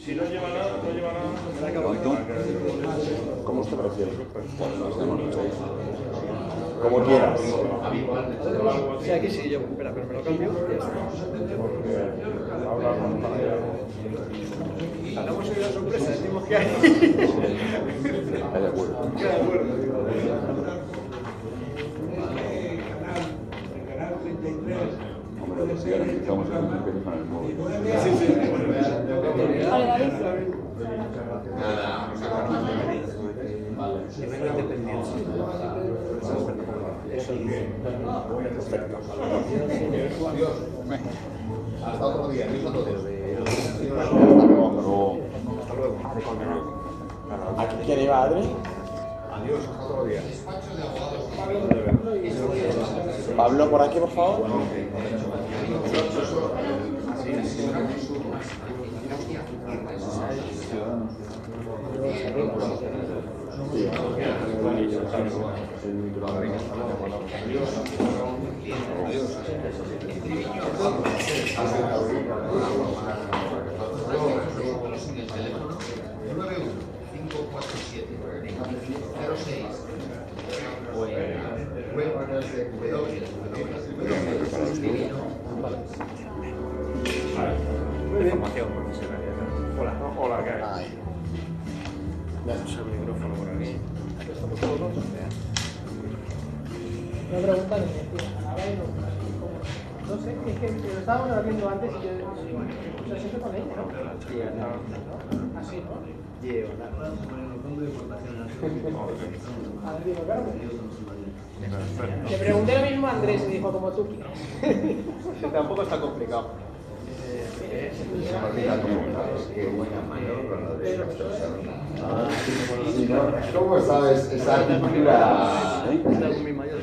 Si no lleva nada, no lleva nada. ¿Cómo usted prefiere? Como quieras. Sí, aquí sí, yo, espera, pero me lo cambio y ya está. Damos hoy la sorpresa, decimos que hay. Está de acuerdo. De acuerdo. Hombre, pues si garantizamos el empiezas con el móvil. Sí, sí. Vale, David. Perfecto. Hasta otro día, mismo todo. Hasta luego. ¿Aquí quién iba, Adri? Adiós, hasta otro día. Pablo, por aquí, por favor. Información profesional. Hola, ¿qué hay? Ya no sé el micrófono por aquí. Aquí estamos todos, ¿no? Me preguntan y me decían, no sé, es que lo estábamos viendo antes y yo o sea, siempre con ella, ¿no? Así, ¿no? A ver, digo, claro. Le pregunté lo mismo a Andrés y dijo, como tú quieras. Tampoco está complicado. ¿Cómo sabes esa cultura? Mi mayor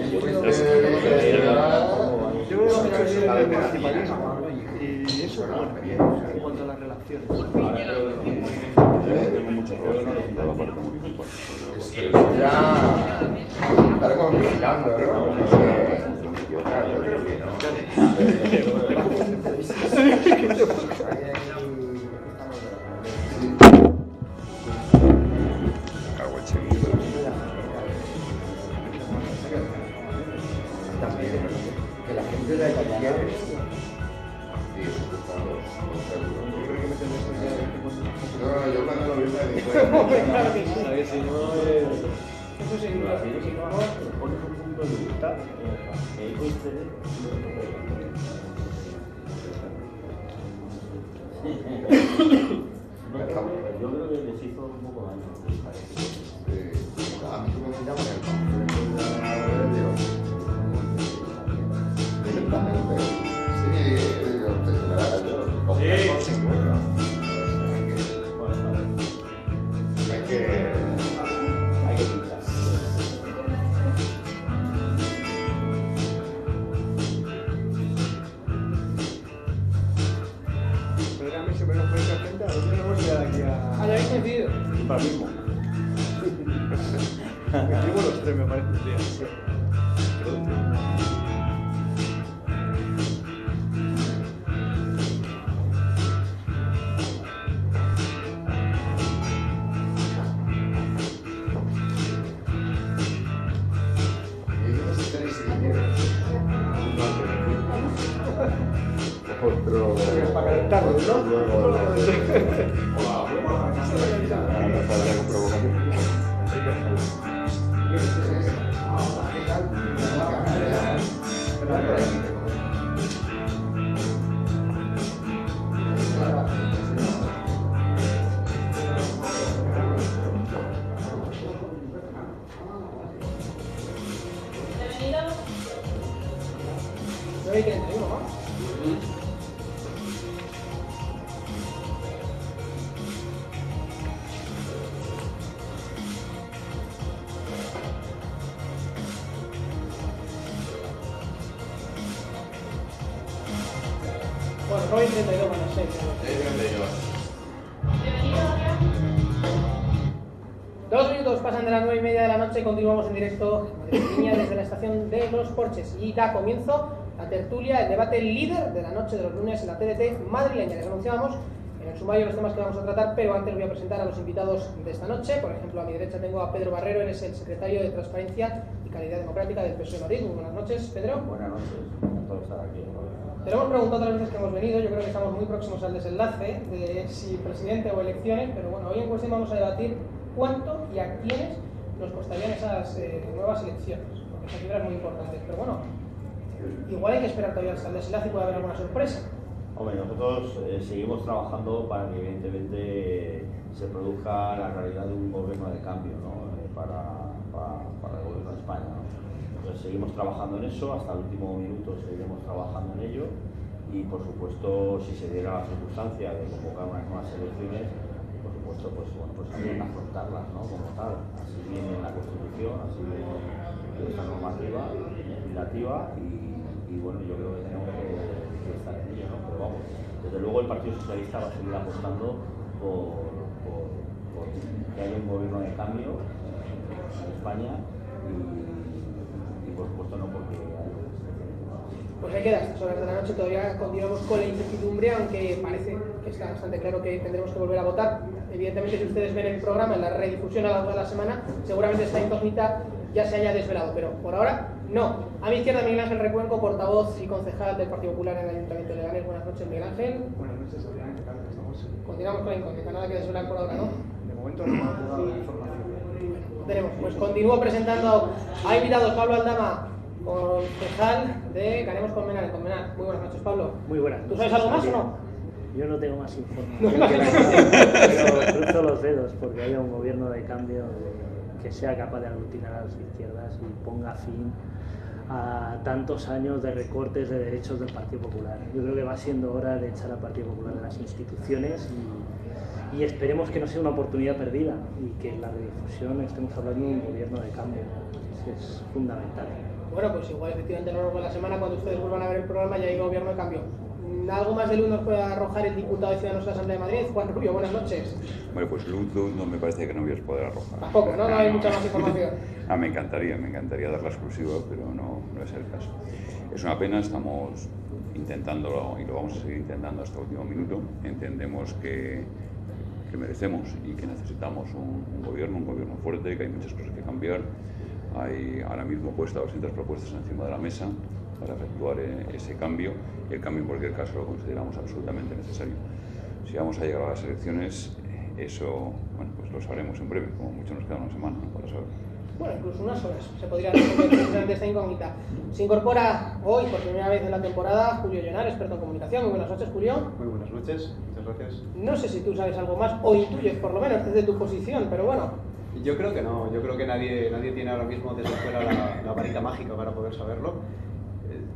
Yo creo que es el municipalismo y eso es bueno en cuanto a las relaciones. Tengo mucho trabajo en la parte municipal. ya estaremos vigilando, ¿no? Cago en seguida. Que la gente de aquí quiere. No, yo cuando lo vi me di cuenta. Claro que sí. ¿Sabes? Si no Eso sí, claro. Pones un punto de vista. Yo creo que les hizo un poco daño. A mí me llaman el panfleto de directamente. Sí, hay que pinchar. Pero era mi sobrino fue frente a nosotros no hemos llegado aquí a... Ah, ya habéis coincidido. Para mismo. Coincidimos los tres, me parece. Sí. Otro. Para calentarlo, No hay que entrar, ¿no? Bueno, Robin 32 van a ser. Dos minutos pasan de las 9:30 de la noche y continuamos en directo en línea desde la estación de Los Porches. Y da comienzo la tertulia, el debate líder de la noche de los lunes en la TDT madrileña. Les anunciábamos en el sumario los temas que vamos a tratar, pero antes voy a presentar a los invitados de esta noche. Por ejemplo, a mi derecha tengo a Pedro Barrero, él es el secretario de Transparencia y Calidad Democrática del PSOE Madrid. Muy buenas noches, Pedro. Buenas noches, encantado de estar aquí. Te lo hemos preguntado otras veces que hemos venido, yo creo que estamos muy próximos al desenlace de si presidente o elecciones, pero bueno, hoy en cuestión vamos a debatir cuánto y a quiénes nos costarían esas nuevas elecciones, porque esa cifra es muy importante. Pero bueno, igual hay que esperar todavía hasta el desenlace y puede haber alguna sorpresa. Hombre, nosotros seguimos trabajando para que evidentemente se produzca la realidad de un gobierno de cambio, ¿no? para el gobierno de España, ¿no? Entonces seguimos trabajando en eso, hasta el último minuto seguiremos trabajando en ello y por supuesto si se diera la circunstancia de convocar unas nuevas elecciones, por supuesto pues habría que afrontarlas, ¿no? Como tal, así viene la Constitución, así viene esta normativa legislativa y bueno, yo creo que tenemos que estar en ello, ¿no? Pero vamos, desde luego el Partido Socialista va a seguir apostando por que haya un gobierno de cambio en España y por supuesto no porque Pues ahí queda, a estas horas de la noche todavía continuamos con la incertidumbre, aunque parece que está bastante claro que tendremos que volver a votar. Evidentemente, si ustedes ven el programa en la redifusión a lo largo de la semana, seguramente esta incógnita ya se haya desvelado, pero por ahora no. A mi izquierda, Miguel Ángel Recuenco, portavoz y concejal del Partido Popular en el Ayuntamiento de Leganés. Buenas noches, Miguel Ángel. Buenas noches, Adrián, ¿qué tal? Estamos. Continuamos con la incógnita, nada que desvelar por ahora, ¿no? De momento no hemos dado la información. Tenemos, pues continúo presentando a invitados. Pablo Aldama, concejal de Ganemos con Menar, Muy buenas noches, Pablo. Muy buenas. ¿Tú sabes algo más o no? Yo no tengo más información, pero cruzo los dedos porque haya un gobierno de cambio que sea capaz de aglutinar a las izquierdas y ponga fin a tantos años de recortes de derechos del Partido Popular. Yo creo que va siendo hora de echar al Partido Popular de las instituciones y esperemos que no sea una oportunidad perdida y que en la redifusión estemos hablando de un gobierno de cambio. Es fundamental. Bueno, pues igual efectivamente a lo largo de la semana, cuando ustedes vuelvan a ver el programa, ya hay gobierno de cambio. ¿Algo más de luz nos puede arrojar el diputado de Ciudadanos de la Asamblea de Madrid? Juan Rubio, buenas noches. Bueno, pues luz no me parece que no voy a poder arrojar. Tampoco, ¿no? No hay mucha más información. Me encantaría dar la exclusiva, pero no es el caso. Es una pena, estamos intentándolo y lo vamos a seguir intentando hasta el último minuto. Entendemos que merecemos y que necesitamos un gobierno fuerte, que hay muchas cosas que cambiar. Hay ahora mismo puestas 200 propuestas encima de la mesa para efectuar ese cambio y el cambio en cualquier caso lo consideramos absolutamente necesario. Si vamos a llegar a las elecciones, eso pues lo sabremos en breve, como mucho nos queda una semana, ¿no? Para saber. Bueno, incluso unas horas se podría resolver esta incógnita. Se incorpora hoy por primera vez en la temporada Julio Llenar, experto en comunicación. Muy buenas noches, Julio. Muy buenas noches, muchas gracias. No sé si tú sabes algo más o intuyes por lo menos desde tu posición, pero bueno. Yo creo que no, yo creo que nadie tiene ahora mismo desde fuera la varita mágica para poder saberlo.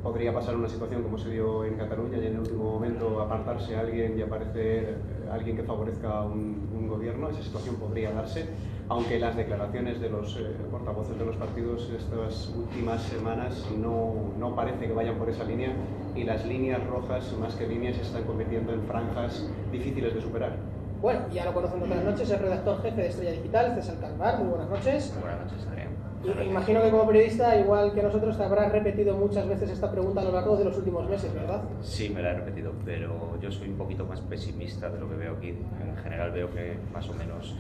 Podría pasar una situación como se dio en Cataluña y en el último momento apartarse a alguien y aparecer alguien que favorezca un gobierno. Esa situación podría darse, aunque las declaraciones de los portavoces de los partidos estas últimas semanas no parece que vayan por esa línea y las líneas rojas, más que líneas, se están convirtiendo en franjas difíciles de superar. Bueno, ya lo conocen todas las noches, el redactor jefe de Estrella Digital, César Calvar. Muy buenas noches. Buenas noches, Adrián. Y imagino que como periodista, igual que nosotros, te habrás repetido muchas veces esta pregunta a lo largo de los últimos meses, ¿verdad? Sí, me la he repetido, pero yo soy un poquito más pesimista de lo que veo aquí. En general veo que más o menos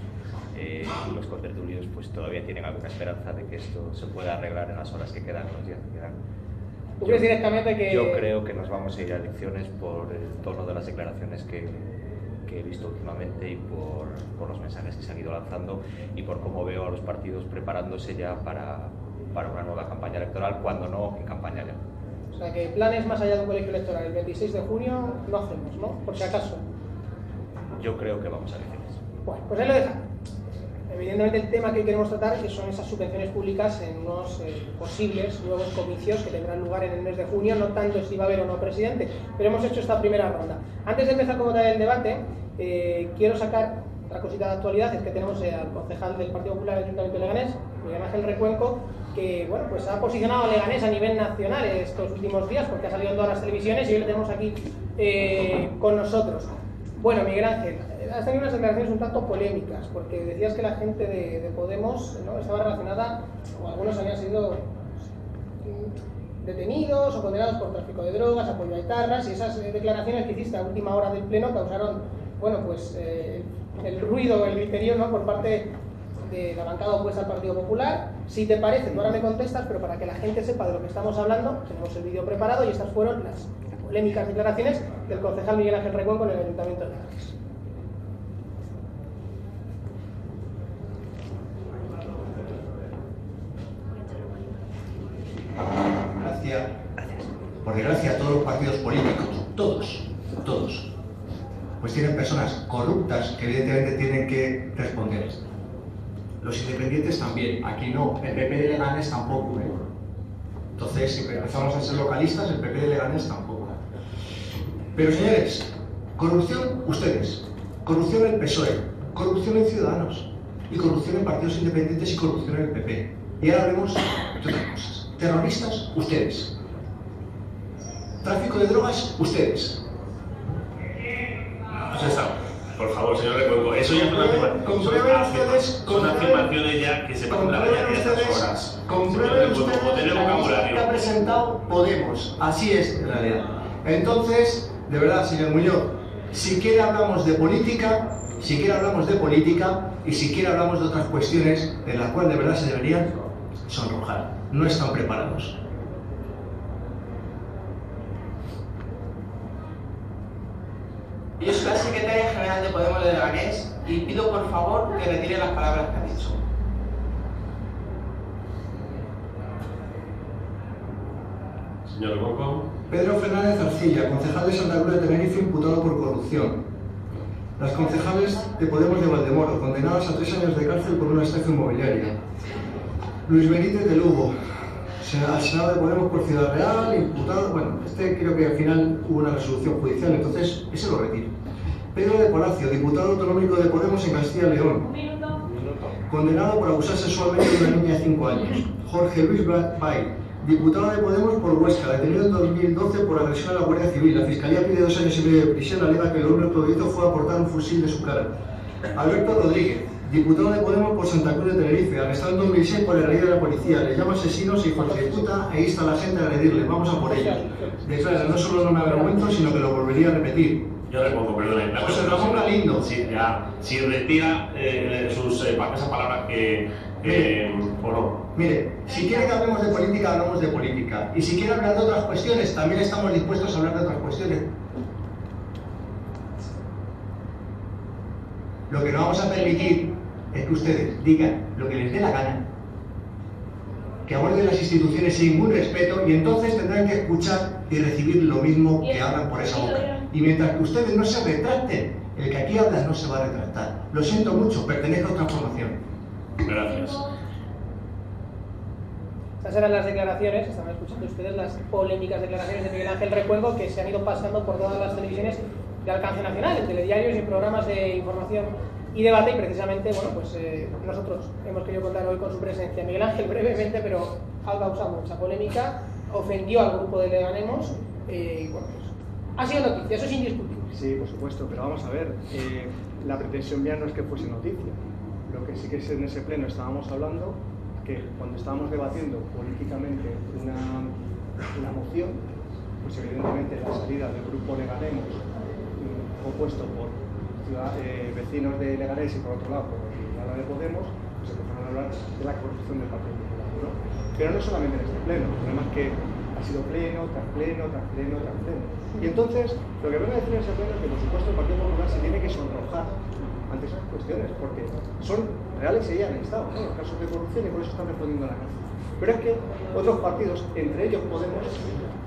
los contertulios pues todavía tienen alguna esperanza de que esto se pueda arreglar en las horas que quedan, los días que quedan. ¿Tú crees directamente que...? Yo creo que nos vamos a ir a elecciones por el tono de las declaraciones que he visto últimamente y por los mensajes que se han ido lanzando y por cómo veo a los partidos preparándose ya para una nueva campaña electoral, cuando no en campaña ya. O sea, que planes más allá de un colegio electoral el 26 de junio no hacemos, ¿no? Por si acaso. Yo creo que vamos a elecciones. Bueno, pues ahí lo dejan. Evidentemente el tema que queremos tratar que son esas subvenciones públicas en unos posibles nuevos comicios que tendrán lugar en el mes de junio, no tanto si va a haber o no presidente, pero hemos hecho esta primera ronda. Antes de empezar como tal el debate, quiero sacar otra cosita de actualidad, es que tenemos al concejal del Partido Popular del Ayuntamiento de Leganés, Miguel Ángel Recuenco, que bueno, pues ha posicionado a Leganés a nivel nacional estos últimos días, porque ha salido en todas las televisiones y hoy lo tenemos aquí con nosotros. Bueno, Miguel Ángel, has tenido unas declaraciones un tanto polémicas, porque decías que la gente de Podemos, ¿no?, estaba relacionada, o algunos habían sido detenidos o condenados por tráfico de drogas, apoyo a etarras, y esas declaraciones que hiciste a última hora del pleno causaron, bueno, pues el ruido, el griterío, ¿no?, por parte de la bancada opuesta al Partido Popular. Si te parece, tú ahora me contestas, pero para que la gente sepa de lo que estamos hablando, tenemos el vídeo preparado y estas fueron las polémicas declaraciones del concejal Miguel Ángel Recuenco en el Ayuntamiento de Leganés. Por desgracia, todos los partidos políticos, todos, pues tienen personas corruptas que evidentemente tienen que responder. Los independientes también, aquí no, el PP de Leganés tampoco, ¿eh? Entonces, si empezamos a ser localistas, el PP de Leganés tampoco. Pero señores, corrupción ustedes, corrupción el PSOE, corrupción en Ciudadanos, y corrupción en partidos independientes y corrupción en el PP. Y ahora hablemos de otras cosas. Terroristas, ustedes. Tráfico de drogas, ustedes. Pues está. Por favor, señor Recuenco, eso ya son afirmaciones ya que se pasan la raya de estas horas. Comprueben ustedes la lista que ha presentado Podemos. Así es, en realidad. Entonces, de verdad, señor Muñoz, siquiera hablamos de política, y siquiera hablamos de otras cuestiones en las cuales de verdad se deberían sonrojar. No están preparados. Yo soy la secretaria general de Podemos de Leganés y pido por favor que retire las palabras que ha dicho. Señor Recuenco. Pedro Fernández Arcilla, concejal de Santa Cruz de Tenerife, imputado por corrupción. Las concejales de Podemos de Valdemoro, condenadas a 3 años de cárcel por una estafa inmobiliaria. Luis Benítez de Lugo, al Senado de Podemos por Ciudad Real, imputado, bueno, creo que al final hubo una resolución judicial, entonces ese lo retiro. Pedro de Palacio, diputado autonómico de Podemos en Castilla y León, condenado por abusar sexualmente de una niña de 5 años. Jorge Luis Bay, diputado de Podemos por Huesca, detenido en 2012 por agresión a la Guardia Civil. La Fiscalía pide 2 años y medio de prisión, alega que lo único que hizo fue aportar un fusil de su cara. Alberto Rodríguez, diputado de Podemos por Santa Cruz de Tenerife, arrestado en 2006 por agredir a la policía, le llama asesinos, hijos de puta e insta a la gente a agredirle. Vamos a por ellos. Declara, no solo no me avergüenzo, sino que lo volvería a repetir. Yo Recuenco, perdone. José Ramón Galindo. Si retira esas palabras o no. Mire, si quiere que hablemos de política, hablamos de política. Y si quiere hablar de otras cuestiones, también estamos dispuestos a hablar de otras cuestiones. Lo que no vamos a permitir es que ustedes digan lo que les dé la gana, que aborden las instituciones sin ningún respeto, y entonces tendrán que escuchar y recibir lo mismo que hablan por esa boca. Y mientras que ustedes no se retracten, el que aquí habla no se va a retractar. Lo siento mucho, pertenezco a otra formación. Gracias. Estas eran las declaraciones, estaban escuchando ustedes las polémicas declaraciones de Miguel Ángel Recuenco que se han ido pasando por todas las televisiones de alcance nacional, en telediarios y en programas de información y debate, y precisamente, bueno, pues nosotros hemos querido contar hoy con su presencia. Miguel Ángel, brevemente, pero ha causado mucha polémica, ofendió al grupo de Leganemos, y bueno, pues ha sido noticia, eso es indiscutible. Sí, por supuesto, pero vamos a ver, la pretensión mía no es que fuese noticia. Lo que sí que es en ese pleno estábamos hablando, que cuando estábamos debatiendo políticamente una moción, pues evidentemente la salida del grupo Leganemos, compuesto por vecinos de Leganés y por otro lado por la de Podemos, pues empezaron a hablar de la corrupción del Partido Popular, ¿no? Pero no solamente en este pleno, el problema es que ha sido pleno, tras pleno, tras pleno, tras pleno. Y entonces, lo que vengo a decir en ese pleno es que por supuesto el Partido Popular se tiene que sonrojar ante esas cuestiones, porque son reales y ya han estado, ¿no? Los casos de corrupción, y por eso están respondiendo a la cárcel. Pero es que otros partidos, entre ellos Podemos,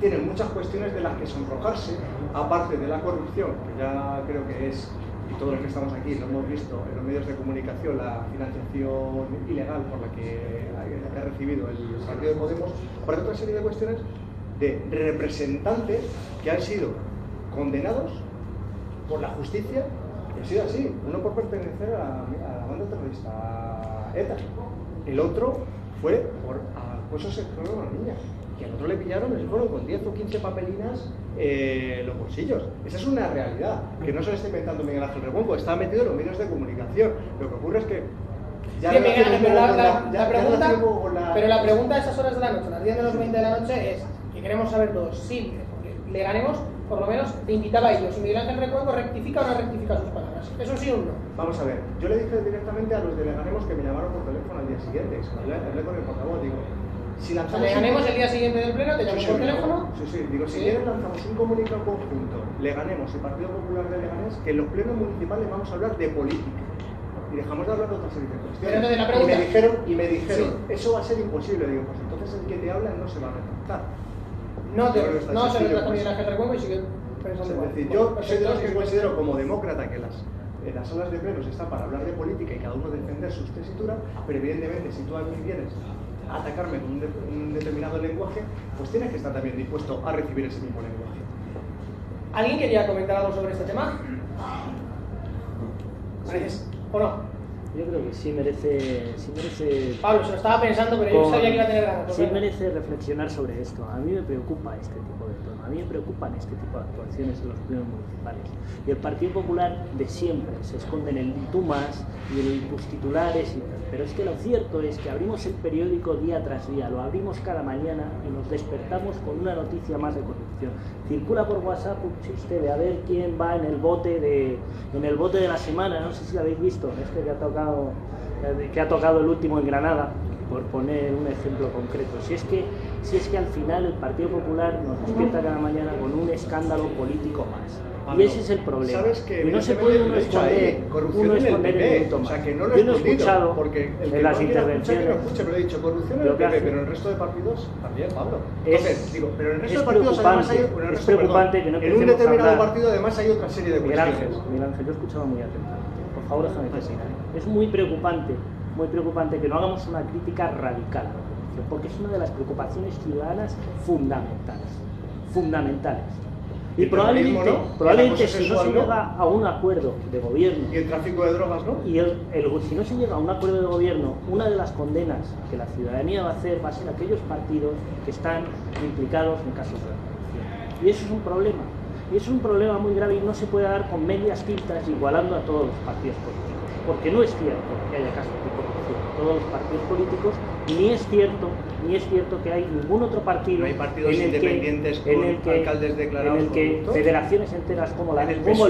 tienen muchas cuestiones de las que sonrojarse, aparte de la corrupción, que ya creo que es, y todos los que estamos aquí lo hemos visto en los medios de comunicación, la financiación ilegal por la que ha recibido el partido de Podemos, por otra serie de cuestiones de representantes que han sido condenados por la justicia, y ha sido así, uno por pertenecer a la banda terrorista ETA, el otro fue por acoso sexual a una niña, que al otro le pillaron, les fueron con 10 o 15 papelinas los bolsillos. Esa es una realidad, que no se lo está inventando Miguel Ángel Recuenco, está metido en los medios de comunicación. Lo que ocurre es que ya bien, Miguel Ángel, pero la pregunta a estas horas de la noche, a las 10 menos 20 de la noche, es que queremos saber todos, sí, porque Leganemos, por lo menos, te invitaba a ellos. Y Miguel Ángel Recuenco rectifica o no rectifica sus palabras. ¿Eso sí o no? Vamos a ver, yo le dije directamente a los de Leganemos que me llamaron por teléfono al día siguiente. Hablé con el portavoz, digo, si lanzamos... Leganemos el día siguiente del pleno, te llamas por teléfono. Sí, digo, si quieren lanzamos un comunicado conjunto, Leganemos y Partido Popular de Leganés, que en los plenos municipales vamos a hablar de política. Y dejamos de hablar de otras serie de cuestiones. Pero entonces la pregunta... Y me dijeron, eso va a ser imposible. Digo, pues entonces el que te habla no se va a retractar. No se retracta Miguel Ángel Recuenco y sigue pensando igual. Es decir, yo soy de los que considero como demócrata que las salas de plenos están para hablar de política y cada uno defender sus tesituras, pero evidentemente si tú a mí vienes a atacarme con un determinado lenguaje, pues tienes que estar también dispuesto a recibir ese mismo lenguaje. ¿Alguien quería comentar algo sobre este tema? ¿O no? Yo creo que sí merece... Pablo, se lo estaba pensando, pero yo sabía que iba a tener ganas. Sí merece reflexionar sobre esto. A mí me preocupa este tipo de tono. A mí me preocupan este tipo de actuaciones en los plenos municipales. Y el Partido Popular de siempre se esconde en el tú más y en los titulares y tal. Pero es que lo cierto es que abrimos el periódico día tras día, lo abrimos cada mañana y nos despertamos con una noticia más de corrupción. Circula por WhatsApp un chiste de a ver quién va en el bote de la semana, no sé si lo habéis visto, este que ha tocado el último en Granada, por poner un ejemplo concreto. Si es que al final el Partido Popular nos despierta cada mañana con un escándalo político más. Y ese es el problema. ¿Sabes que y no se puede uno esconder el minuto más. O sea, que no lo yo no he escuchado porque el en las intervenciones. Que no escuche, pero he dicho corrupción en el PP, pero en el resto de partidos también, Pablo. Entonces, digo, pero en el resto de partidos además hay... Es preocupante que no en un determinado partido además hay otra serie de cuestiones. Miguel Ángel, yo he escuchado muy atentamente. Por favor, déjame terminar. Es muy preocupante que no hagamos una crítica radical a la corrupción, porque es una de las preocupaciones ciudadanas fundamentales. Y probablemente si no se llega a un acuerdo de gobierno... Y el tráfico de drogas, ¿no? Y si no se llega a un acuerdo de gobierno, una de las condenas que la ciudadanía va a hacer va a ser aquellos partidos que están implicados en casos de corrupción. Y eso es un problema. Y es un problema muy grave y no se puede dar con medias tintas igualando a todos los partidos políticos. Porque no es cierto que haya casos de corrupción en todos los partidos políticos, ni es cierto que hay ningún otro partido, no hay partidos independientes con alcaldes declarados en el que federaciones enteras como el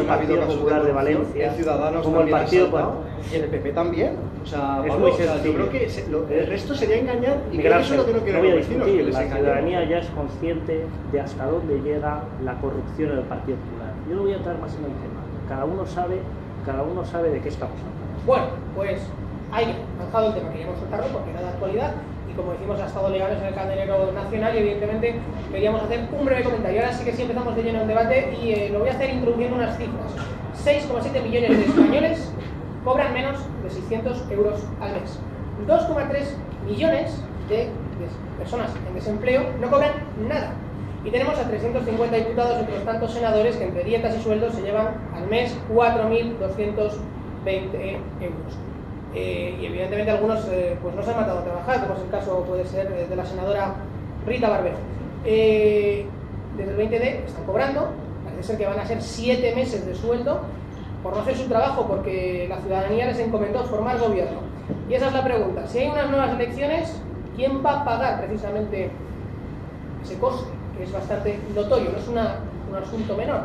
Partido Popular de Valencia, como el Partido y el PP también. O sea, es muy sencillo. Yo creo que el resto sería engañar y creo que eso es lo que no quieren los vecinos, que les engañen. La ciudadanía ya es consciente de hasta dónde llega la corrupción en el Partido Popular. Yo no voy a entrar más en el tema. Cada uno sabe de qué estamos hablando. Bueno, pues hay lanzado el tema, queríamos soltarlo porque era de actualidad y como decimos ha estado Leganés en el candelero nacional y evidentemente queríamos hacer un breve comentario. Ahora sí que sí empezamos de lleno el debate y lo voy a hacer introduciendo unas cifras. 6,7 millones de españoles cobran menos de 600 euros al mes. 2,3 millones de personas en desempleo no cobran nada. Y tenemos a 350 diputados y otros tantos senadores que entre dietas y sueldos se llevan al mes 4.220 euros. Y evidentemente algunos pues no se han matado a trabajar, como es el caso puede ser de la senadora Rita Barbero. Desde el 20D están cobrando, parece ser que van a ser 7 meses de sueldo por no hacer su trabajo, porque la ciudadanía les encomendó formar gobierno. Y esa es la pregunta: si hay unas nuevas elecciones, ¿quién va a pagar precisamente ese coste? Que es bastante notorio, no es un asunto menor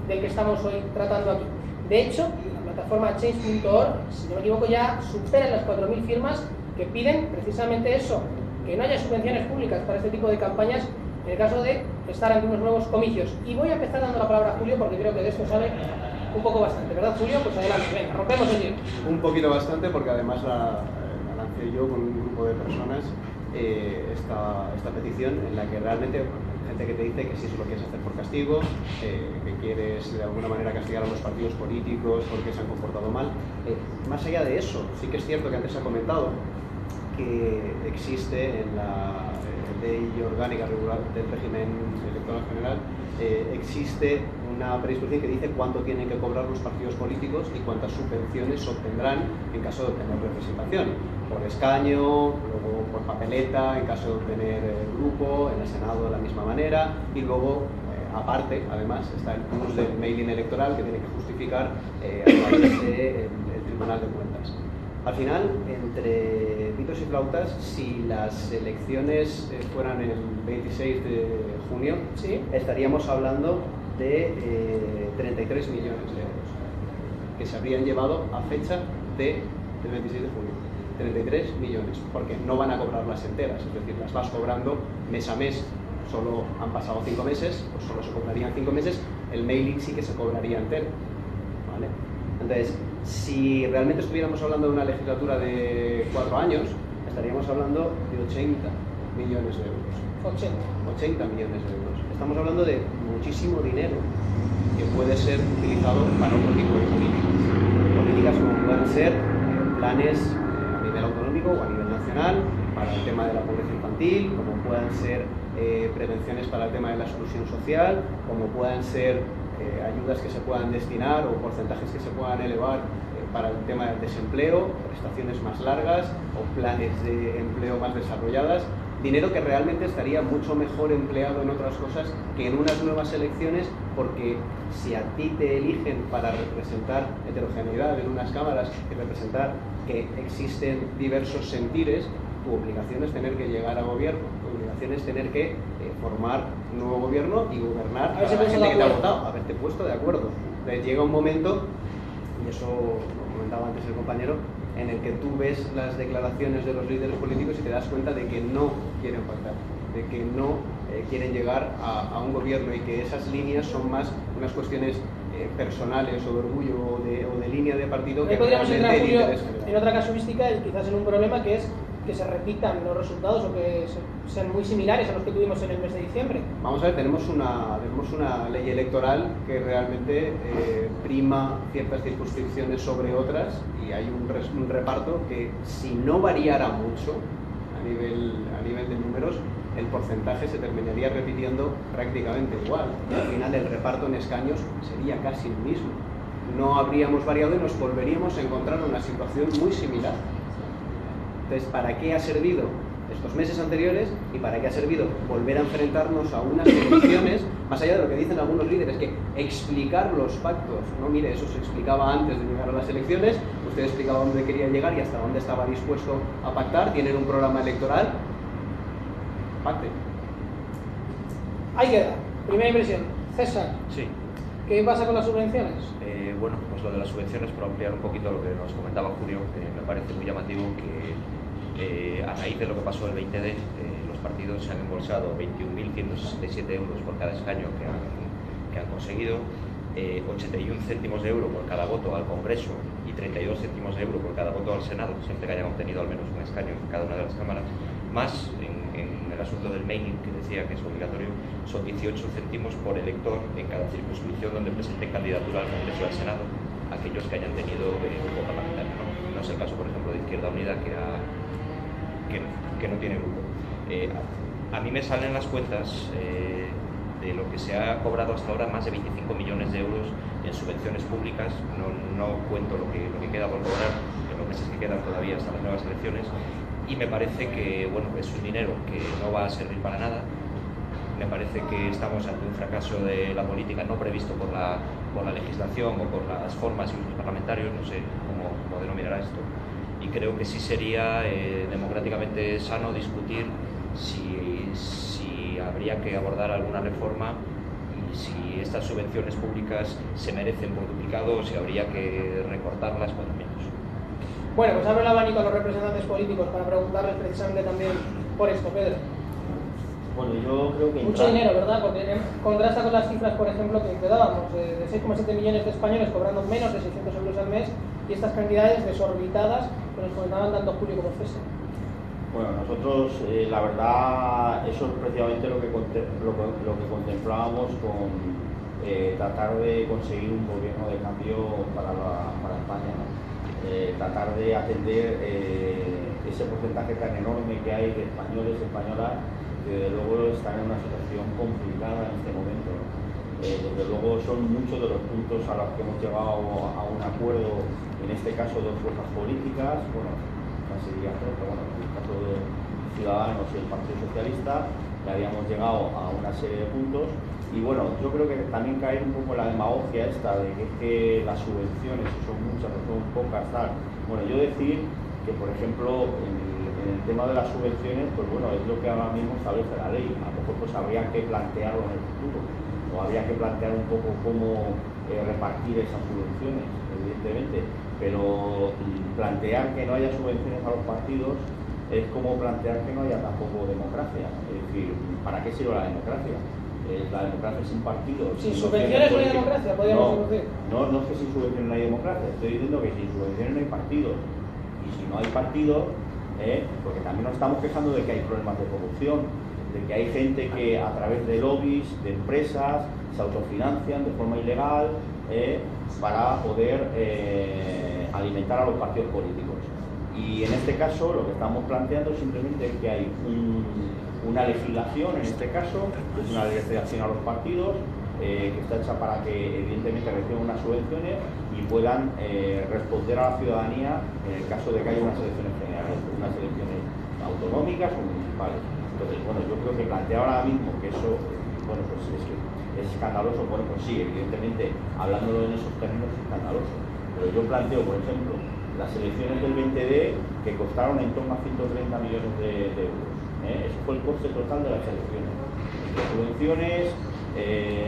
del que estamos hoy tratando aquí. De hecho, la plataforma change.org, si no me equivoco, ya supera las 4.000 firmas que piden precisamente eso, que no haya subvenciones públicas para este tipo de campañas en el caso de estar ante unos nuevos comicios. Y voy a empezar dando la palabra a Julio porque creo que de esto sabe un poco bastante, ¿verdad, Julio? Pues adelante, venga, rompemos el hielo. Un poquito bastante, porque además la lancé yo con un grupo de personas esta petición en la que realmente gente que te dice que si eso lo quieres hacer por castigo, que quieres de alguna manera castigar a los partidos políticos porque se han comportado mal. Más allá de eso, sí que es cierto que antes se ha comentado que existe en la ley orgánica regular del régimen electoral general, existe una predisposición que dice cuánto tienen que cobrar los partidos políticos y cuántas subvenciones obtendrán en caso de obtener representación, por escaño, luego por papeleta, en caso de obtener grupo, en el Senado de la misma manera, y luego, aparte, además, está el plus del mailing electoral que tiene que justificar a través del Tribunal de Cuentas. Al final, entre pitos y flautas, si las elecciones fueran el 26 de junio, ¿sí?, estaríamos hablando de 33 millones de euros que se habrían llevado a fecha del 26 de junio. 33 millones, porque no van a cobrarlas enteras, es decir, las vas cobrando mes a mes. Solo han pasado 5 meses, pues solo se cobrarían 5 meses, el mailing sí que se cobraría entero, ¿vale? Entonces, si realmente estuviéramos hablando de una legislatura de 4 años, estaríamos hablando de 80 millones de euros. 80 millones de euros. Estamos hablando de muchísimo dinero que puede ser utilizado para otro tipo de políticas. Políticas como puedan ser planes a nivel autonómico o a nivel nacional para el tema de la pobreza infantil, como puedan ser prevenciones para el tema de la exclusión social, como puedan ser ayudas que se puedan destinar o porcentajes que se puedan elevar para el tema del desempleo, prestaciones más largas o planes de empleo más desarrolladas. Dinero que realmente estaría mucho mejor empleado en otras cosas que en unas nuevas elecciones, porque si a ti te eligen para representar heterogeneidad en unas cámaras y representar que existen diversos sentires, tu obligación es tener que llegar a gobierno, tu obligación es tener que formar un nuevo gobierno y gobernar a la gente que te ha votado, haberte puesto de acuerdo. Entonces llega un momento, y eso lo comentaba antes el compañero, en el que tú ves las declaraciones de los líderes políticos y te das cuenta de que no quieren pactar, de que no quieren llegar a un gobierno, y que esas líneas son más unas cuestiones personales o de orgullo o de línea de partido que podríamos entrar, realmente Julio, interés general. en otra casuística y quizás en un problema, que es que se repitan los resultados o que sean muy similares a los que tuvimos en el mes de diciembre. Vamos a ver, tenemos una ley electoral que realmente prima ciertas circunscripciones sobre otras, y hay un reparto que, si no variara mucho a nivel de números, el porcentaje se terminaría repitiendo prácticamente igual. Y al final el reparto en escaños sería casi el mismo. No habríamos variado y nos volveríamos a encontrar en una situación muy similar. Entonces, ¿para qué ha servido estos meses anteriores y para qué ha servido volver a enfrentarnos a unas elecciones, más allá de lo que dicen algunos líderes, que explicar los pactos? No, mire, eso se explicaba antes de llegar a las elecciones, usted explicaba dónde quería llegar y hasta dónde estaba dispuesto a pactar, tienen un programa electoral, pacte. Ahí queda. Primera impresión. César. Sí. ¿Qué pasa con las subvenciones? Bueno, pues lo de las subvenciones, por ampliar un poquito lo que nos comentaba Julio, me parece muy llamativo que a raíz de lo que pasó el 20D, los partidos se han embolsado 21.167 euros por cada escaño que han conseguido, 81 céntimos de euro por cada voto al Congreso y 32 céntimos de euro por cada voto al Senado, siempre que hayan obtenido al menos un escaño en cada una de las cámaras, más en el asunto del mailing, que decía que es obligatorio, son 18 céntimos por elector en cada circunscripción donde presenten candidatura al Congreso y al Senado, aquellos que hayan tenido grupo parlamentario. No es el caso, por ejemplo, de Izquierda Unida, que no tiene grupo. A mí me salen las cuentas de lo que se ha cobrado hasta ahora, más de 25 millones de euros en subvenciones públicas. No cuento lo que queda por cobrar en los meses que quedan todavía hasta las nuevas elecciones, y me parece que es un dinero que no va a servir para nada. Me parece que estamos ante un fracaso de la política no previsto por la legislación o por las formas y usos parlamentarios, no sé cómo denominará esto, y creo que sí sería democráticamente sano discutir si habría que abordar alguna reforma y si estas subvenciones públicas se merecen por duplicado o si habría que recortarlas cuando menos. Bueno, pues abro el abanico a los representantes políticos para preguntarles precisamente también por esto, Pedro. Bueno, yo creo que... Mucho dinero, ¿verdad? Porque contrasta con las cifras, por ejemplo, que dábamos, de 6,7 millones de españoles cobrando menos de 600 euros al mes, y estas cantidades desorbitadas que nos comentaban tanto Julio como César. Bueno, nosotros, la verdad, eso es precisamente lo que contemplábamos con tratar de conseguir un gobierno de cambio para España, ¿no? Tratar de atender ese porcentaje tan enorme que hay de españoles y españolas que desde luego están en una situación complicada en este momento, ¿no? Desde luego son muchos de los puntos a los que hemos llegado a un acuerdo, en este caso dos fuerzas políticas, bueno, casi diría tres, pero bueno, en el caso de Ciudadanos y el Partido Socialista, que habíamos llegado a una serie de puntos. Y bueno, yo creo que también caer un poco en la demagogia esta de que las subvenciones, si son muchas o son pocas, tal, Bueno, yo decir que, por ejemplo, en el tema de las subvenciones, pues bueno, es lo que ahora mismo establece la ley. A lo mejor pues habría que plantearlo en el futuro, o habría que plantear un poco cómo repartir esas subvenciones, evidentemente, pero plantear que no haya subvenciones a los partidos es como plantear que no haya tampoco democracia. Es decir, ¿para qué sirve la democracia? La democracia sin partidos. Sin subvenciones no hay democracia, podríamos decir. No es que sin subvenciones no hay democracia, estoy diciendo que sin subvenciones no hay partidos. Y si no hay partidos, porque también nos estamos quejando de que hay problemas de corrupción, de que hay gente que a través de lobbies, de empresas, se autofinancian de forma ilegal para poder alimentar a los partidos políticos. Y en este caso lo que estamos planteando es simplemente que hay una legislación, en este caso, es una legislación a los partidos que está hecha para que evidentemente reciban unas subvenciones y puedan responder a la ciudadanía en el caso de que haya unas elecciones generales, unas elecciones autonómicas o municipales. Entonces, bueno, yo creo que plantear ahora mismo que eso, bueno, pues es escandaloso. Bueno, pues sí, evidentemente, hablándolo en esos términos es escandaloso. Pero yo planteo, por ejemplo, las elecciones del 20D que costaron en torno a 130 millones de euros. Eso fue el coste total de las elecciones. Entre subvenciones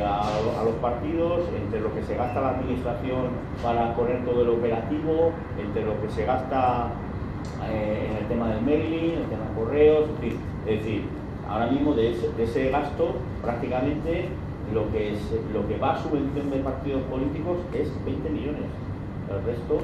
a los partidos, entre lo que se gasta la administración para poner todo el operativo, entre lo que se gasta en el tema del mailing, el tema de correos, en fin. Es decir, ahora mismo de ese gasto prácticamente lo que va a subvención de partidos políticos es 20 millones. El resto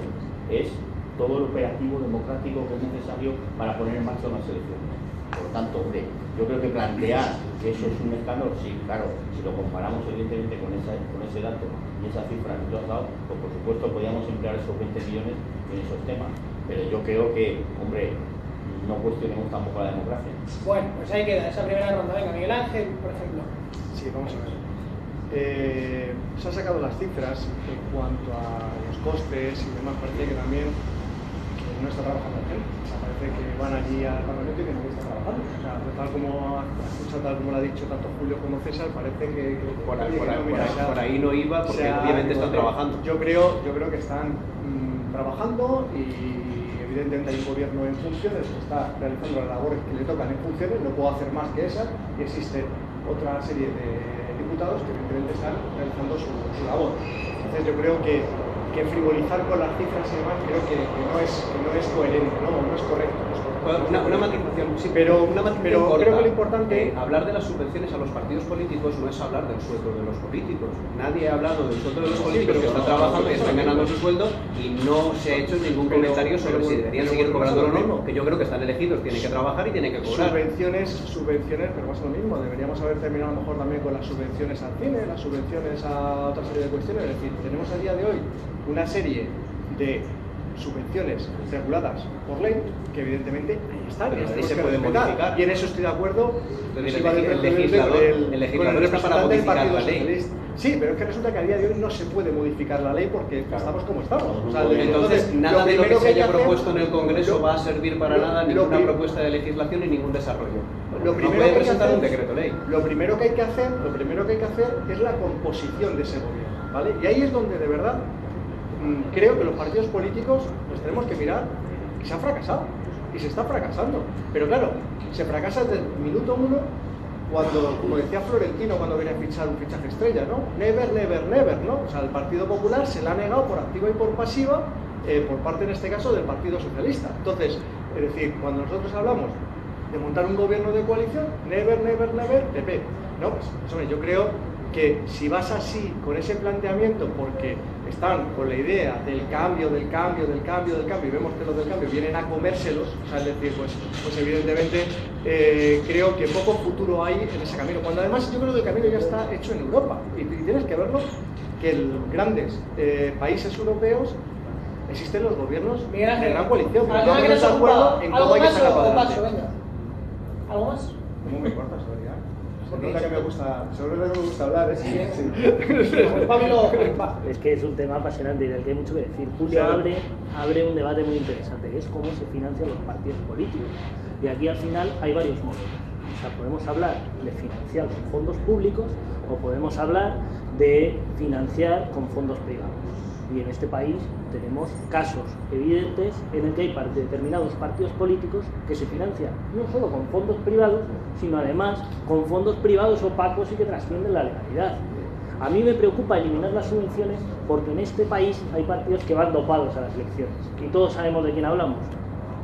es todo el operativo democrático que es necesario para poner en marcha unas elecciones. Por lo tanto, hombre, yo creo que plantear que eso es un escándalo, sí, claro, si lo comparamos evidentemente con ese dato y esa cifra que tú has dado, pues por supuesto podríamos emplear esos 20 millones en esos temas. Pero yo creo que, hombre, no cuestionemos tampoco la democracia. Bueno, pues ahí queda esa primera ronda. Venga, Miguel Ángel, por ejemplo. Sí, vamos a ver. Se han sacado las cifras en cuanto a los costes y demás. Parece que también no está trabajando la gente. O sea, parece que van allí al Parlamento y que nadie está trabajando. O sea, tal como lo ha dicho tanto Julio como César, parece que por ahí no iba porque obviamente están trabajando. Yo creo que están trabajando y evidentemente hay un gobierno en funciones que está realizando las labores que le tocan en funciones, no puedo hacer más que esas, y existe otra serie de diputados que evidentemente están realizando su labor. Entonces yo creo que frivolizar con las cifras y demás creo que no es coherente, no es correcto. Una matización, sí, pero corta. Creo que lo importante hablar de las subvenciones a los partidos políticos no es hablar del sueldo de los políticos. Nadie ha hablado del sueldo de los políticos que están trabajando y están ganando su sueldo y no se ha hecho ningún comentario sobre si deberían seguir cobrando o no, que yo creo que están elegidos, tienen que trabajar y tienen que cobrar. Subvenciones, pero pasa lo mismo. Deberíamos haber terminado a lo mejor también con las subvenciones al cine, las subvenciones a otra serie de cuestiones. Es decir, tenemos a día de hoy una serie de subvenciones reguladas por ley que evidentemente ahí están y se pueden modificar, y en eso estoy de acuerdo. El legislador está para modificar la ley. Sí, pero es que resulta que a día de hoy no se puede modificar la ley porque estamos como estamos. O sea, entonces nada de lo que se haya propuesto en el Congreso va a servir para nada, ninguna propuesta de legislación y ningún desarrollo. No puede presentar un decreto ley. Lo primero que hay que hacer es la composición de ese gobierno, ¿vale? Y ahí es donde de verdad creo que los partidos políticos nos tenemos que mirar que se han fracasado y se está fracasando. Pero claro, se fracasa desde el minuto uno cuando, como decía Florentino cuando quería fichar un fichaje estrella, ¿no? Never, never, never, ¿no? O sea, el Partido Popular se la ha negado por activa y por pasiva por parte, en este caso, del Partido Socialista. Entonces, es decir, cuando nosotros hablamos de montar un gobierno de coalición, never, never, never, PP. No, pues hombre, yo creo que si vas así, con ese planteamiento, porque están con la idea del cambio, y vemos que los del cambio vienen a comérselos, o sea, es decir, pues evidentemente creo que poco futuro hay en ese camino, cuando además yo creo que el camino ya está hecho en Europa, y tienes que verlo, que en grandes países europeos existen los gobiernos de gran coalición, pero no estamos de acuerdo en cómo hay que sacar para adelante. ¿Algo más? ¿Cómo me cortas, Adrián? Se nota que me gusta hablar, ¿eh? Sí. Es que es un tema apasionante y del que hay mucho que decir. Julio abre un debate muy interesante, que es cómo se financian los partidos políticos. Y aquí al final hay varios modos. O sea, podemos hablar de financiar con fondos públicos o podemos hablar de financiar con fondos privados. Y en este país tenemos casos evidentes en el que hay determinados partidos políticos que se financian no solo con fondos privados, sino además con fondos privados opacos y que trascienden la legalidad. A mí me preocupa eliminar las subvenciones porque en este país hay partidos que van dopados a las elecciones. Y todos sabemos de quién hablamos.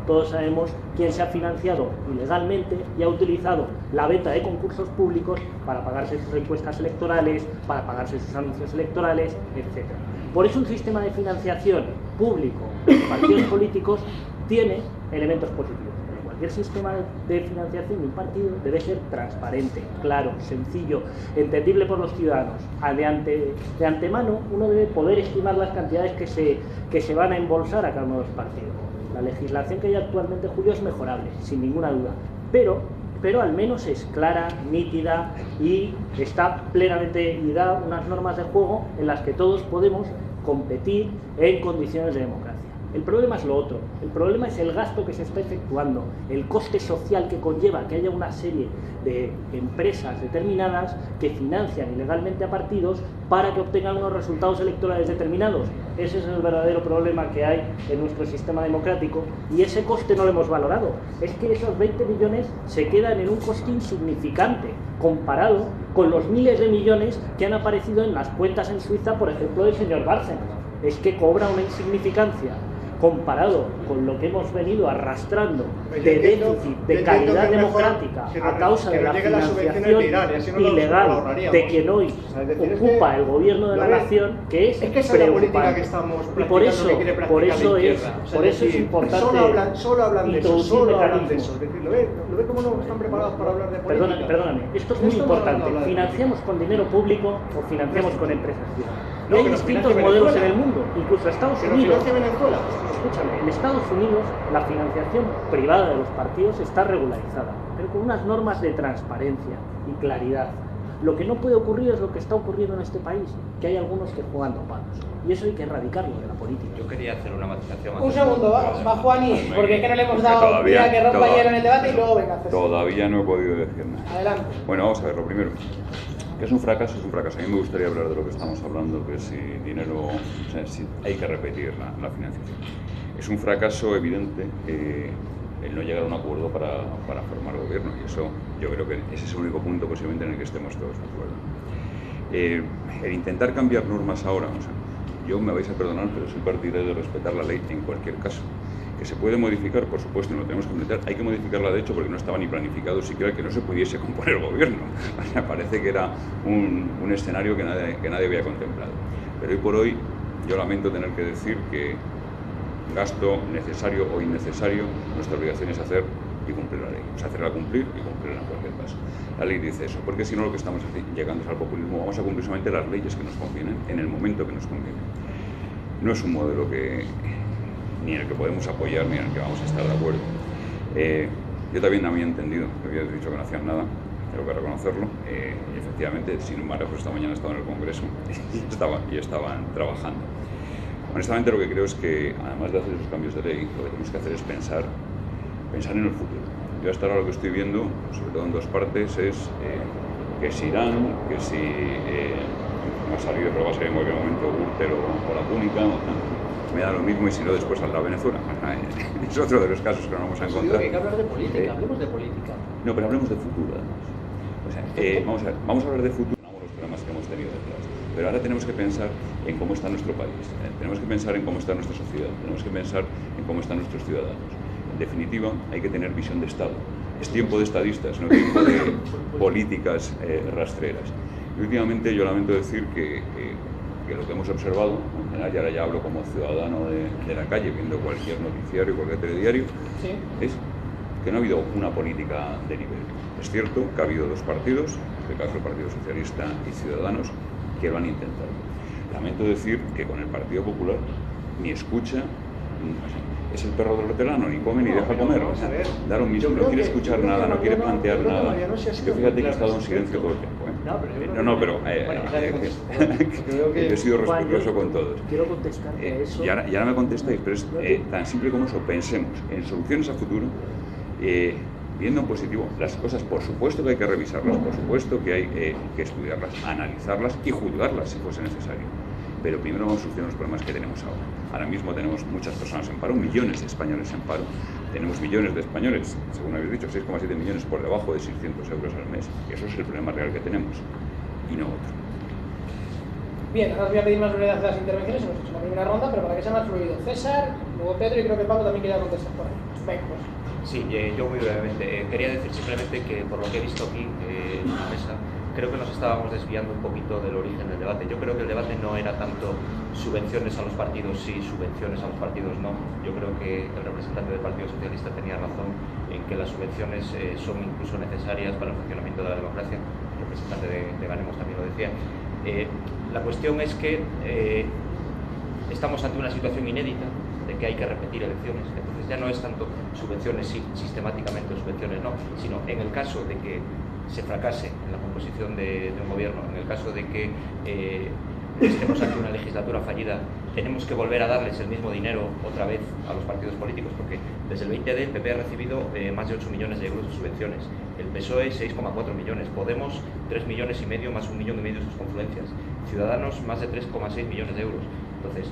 Todos sabemos quién se ha financiado ilegalmente y ha utilizado la venta de concursos públicos para pagarse sus encuestas electorales, para pagarse sus anuncios electorales, etc. Por eso un sistema de financiación público de partidos políticos tiene elementos positivos. Pero cualquier sistema de financiación de un partido debe ser transparente, claro, sencillo, entendible por los ciudadanos. De antemano uno debe poder estimar las cantidades que se van a embolsar a cada uno de los partidos. La legislación que hay actualmente, Julio, es mejorable, sin ninguna duda, pero al menos es clara, nítida y está plenamente y da unas normas de juego en las que todos podemos competir en condiciones de democracia. El problema es lo otro, el problema es el gasto que se está efectuando, el coste social que conlleva que haya una serie de empresas determinadas que financian ilegalmente a partidos para que obtengan unos resultados electorales determinados. Ese es el verdadero problema que hay en nuestro sistema democrático y ese coste no lo hemos valorado. Es que esos 20 millones se quedan en un coste insignificante comparado con los miles de millones que han aparecido en las cuentas en Suiza, por ejemplo, del señor Bárcenas. Es que cobra una insignificancia comparado con lo que hemos venido arrastrando de déficit, de calidad democrática a causa de la financiación ilegal de quien hoy ocupa el gobierno de la nación, que es preocupante. Y por eso es importante solo hablan de eso. ¿Lo ve cómo no están preparados para hablar de política? Perdóname, esto es muy importante. ¿Financiamos con dinero público o financiamos con empresas privadas? Y hay distintos modelos en el mundo, incluso Estados Unidos. Escúchame, en Estados Unidos la financiación privada de los partidos está regularizada, pero con unas normas de transparencia y claridad. Lo que no puede ocurrir es lo que está ocurriendo en este país, que hay algunos que juegan dopados. Y eso hay que erradicarlo de la política. Yo quería hacer una matización. Un segundo, va Juani, porque es que no le hemos dado día que rompa hielo en el debate y luego venga. Todavía no he podido decir nada. Adelante. Bueno, vamos a ver, lo primero. Que es un fracaso, es un fracaso. A mí me gustaría hablar de lo que estamos hablando, que si dinero, o sea, si hay que repetir la financiación. Es un fracaso evidente el no llegar a un acuerdo para formar gobierno, y eso yo creo que ese es el único punto posiblemente en el que estemos todos de acuerdo. El intentar cambiar normas ahora, o sea, yo me vais a perdonar, pero soy partidario de respetar la ley en cualquier caso. Que se puede modificar, por supuesto, y lo tenemos que implementar. Hay que modificarla, de hecho, porque no estaba ni planificado siquiera que no se pudiese componer el gobierno. O sea, parece que era un escenario que nadie había contemplado. Pero hoy por hoy, yo lamento tener que decir que gasto necesario o innecesario, nuestra obligación es hacer y cumplir la ley. O sea, hacerla cumplir y cumplirla en cualquier caso. La ley dice eso, porque si no lo que estamos llegando es al populismo. Vamos a cumplir solamente las leyes que nos convienen, en el momento que nos conviene. No es un modelo ni en el que podemos apoyar, ni en el que vamos a estar de acuerdo. Yo también había entendido, había dicho que no hacían nada, tengo que reconocerlo, y efectivamente, sin embargo, esta mañana estaba en el Congreso y estaban trabajando. Honestamente, lo que creo es que, además de hacer esos cambios de ley, lo que tenemos que hacer es pensar en el futuro. Yo hasta ahora lo que estoy viendo, sobre todo en dos partes, es que si Irán, que si no ha salido, pero va a salir en cualquier momento Gürtel o la Púnica, me da lo mismo, y si no, después saldrá Venezuela. Es otro de los casos que no vamos a encontrar. Hay que hablar de política, hablemos de política. No, pero hablemos de futuro, además. O sea, vamos a hablar de futuro, no los problemas que hemos tenido detrás. Pero ahora tenemos que pensar en cómo está nuestro país, tenemos que pensar en cómo está nuestra sociedad, tenemos que pensar en cómo están nuestros ciudadanos. En definitiva, hay que tener visión de Estado. Es tiempo de estadistas, no tiempo de políticas rastreras. Y últimamente yo lamento decir que lo que hemos observado, en general, y ahora ya hablo como ciudadano de la calle, viendo cualquier noticiario, cualquier telediario, ¿sí? Es que no ha habido una política de nivel. Es cierto que ha habido dos partidos, en este caso el Partido Socialista y Ciudadanos, que lo han intentado. Lamento decir que con el Partido Popular ni escucha, es el perro del hortelano, ni come ni deja comer. O sea, da lo mismo, no quiere escuchar nada, no quiere plantear nada. Yo fíjate que he estado en silencio todo el tiempo. Pero yo he sido respetuoso con todos. Quiero contestar a eso. Y ahora me contestáis, pero es tan simple como eso. Pensemos en soluciones a futuro. viendo en positivo, las cosas por supuesto que hay que revisarlas, por supuesto que hay que estudiarlas, analizarlas y juzgarlas si fuese necesario. Pero primero vamos a solucionar los problemas que tenemos ahora. Ahora mismo tenemos muchas personas en paro, millones de españoles en paro. Tenemos millones de españoles, según habéis dicho, 6,7 millones por debajo de 600 euros al mes. Eso es el problema real que tenemos, y no otro. Bien, ahora os voy a pedir más brevedad de las intervenciones. Hemos hecho la primera ronda, pero para que sea más fluido. César, luego Pedro y creo que Pablo también quería contestar por ahí. Venga, pues. Sí, yo muy brevemente. Quería decir simplemente que por lo que he visto aquí en la mesa, creo que nos estábamos desviando un poquito del origen del debate. Yo creo que el debate no era tanto subvenciones a los partidos sí, subvenciones a los partidos no. Yo creo que el representante del Partido Socialista tenía razón en que las subvenciones son incluso necesarias para el funcionamiento de la democracia. El representante de Ganemos también lo decía. La cuestión es que estamos ante una situación inédita de que hay que repetir elecciones. Entonces ya no es tanto subvenciones sí, sistemáticamente, subvenciones no, sino en el caso de que se fracase en la composición de un gobierno, en el caso de que estemos ante una legislatura fallida, tenemos que volver a darles el mismo dinero otra vez a los partidos políticos, porque desde el 20D el PP ha recibido más de 8 millones de euros de subvenciones, el PSOE 6,4 millones, Podemos 3,5 millones más 1,5 millones sus confluencias, Ciudadanos más de 3,6 millones de euros. Entonces,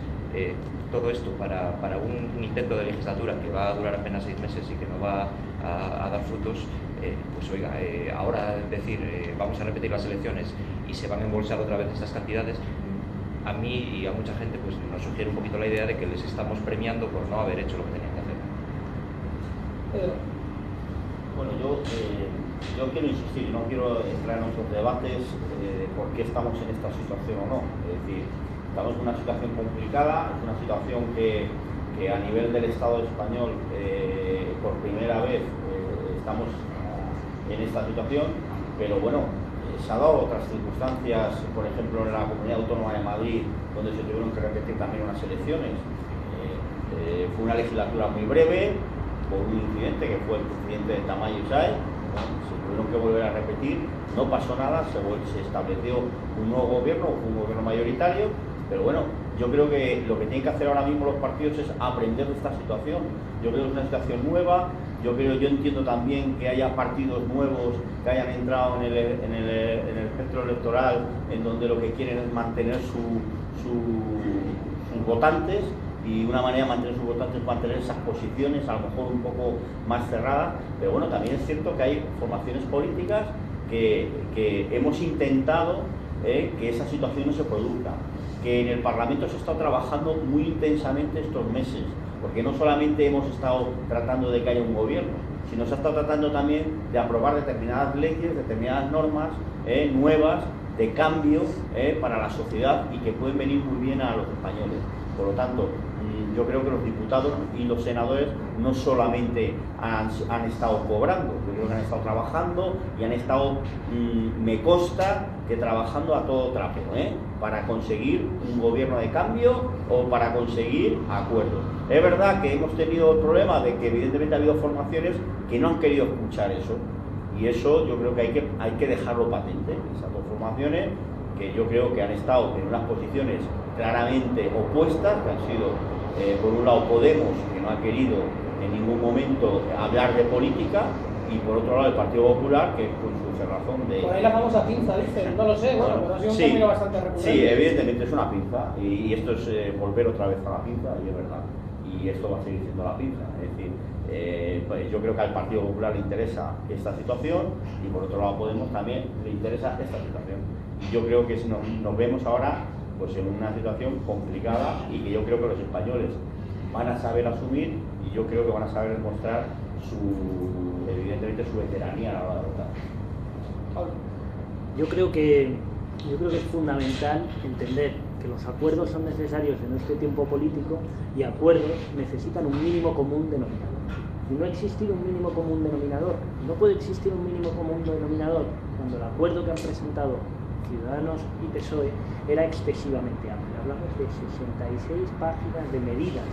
todo esto para un intento de legislatura que va a durar apenas 6 meses y que no va a dar frutos, pues oiga, ahora decir vamos a repetir las elecciones y se van a embolsar otra vez estas cantidades, a mí y a mucha gente pues nos sugiere un poquito la idea de que les estamos premiando por no haber hecho lo que tenían que hacer. Bueno, yo quiero insistir, no quiero entrar en otros debates de por qué estamos en esta situación o no. Es decir, estamos en una situación complicada, es una situación que a nivel del Estado español por primera vez estamos en esta situación, pero bueno, se han dado otras circunstancias, por ejemplo en la Comunidad Autónoma de Madrid, donde se tuvieron que repetir también unas elecciones. Fue una legislatura muy breve, por un incidente que fue el presidente de Tamayo y Sáenz, se tuvieron que volver a repetir, no pasó nada, se estableció un nuevo gobierno, un gobierno mayoritario, pero bueno, yo creo que lo que tienen que hacer ahora mismo los partidos es aprender de esta situación. Yo creo que es una situación nueva, yo entiendo también que haya partidos nuevos que hayan entrado en el espectro electoral, en donde lo que quieren es mantener sus votantes, y una manera de mantener sus votantes es mantener esas posiciones, a lo mejor un poco más cerradas, pero bueno, también es cierto que hay formaciones políticas que hemos intentado que esa situación no se produzca, que en el Parlamento se ha estado trabajando muy intensamente estos meses, porque no solamente hemos estado tratando de que haya un gobierno, sino se ha estado tratando también de aprobar determinadas leyes, determinadas normas nuevas, de cambio para la sociedad y que pueden venir muy bien a los españoles. Por lo tanto, yo creo que los diputados y los senadores no solamente han estado cobrando, yo creo que han estado trabajando y han estado, me consta, que trabajando a todo trapo, para conseguir un gobierno de cambio o para conseguir acuerdos. Es verdad que hemos tenido el problema de que evidentemente ha habido formaciones que no han querido escuchar eso, y eso yo creo que hay que dejarlo patente. Esas dos formaciones que yo creo que han estado en unas posiciones claramente opuestas, que han sido por un lado Podemos, que no ha querido en ningún momento hablar de política, y por otro lado el Partido Popular, que con su cerrazón de... Por ahí la famosa pinza, dicen, no lo sé, bueno, pero ha sido un término bastante recurrente. Sí, evidentemente es una pinza, y esto es volver otra vez a la pinza, y es verdad, y esto va a seguir siendo la pinza. Es decir, pues yo creo que al Partido Popular le interesa esta situación, y por otro lado Podemos también le interesa esta situación. Y yo creo que nos vemos ahora pues en una situación complicada, y que yo creo que los españoles van a saber asumir, y yo creo que van a saber demostrar evidentemente su veteranía a la hora de votar. Yo creo que es fundamental entender que los acuerdos son necesarios en este tiempo político, y acuerdos necesitan un mínimo común denominador. Y no existe un mínimo común denominador, no puede existir un mínimo común denominador cuando el acuerdo que han presentado Ciudadanos y PSOE era excesivamente amplio. Hablamos de 66 páginas de medidas.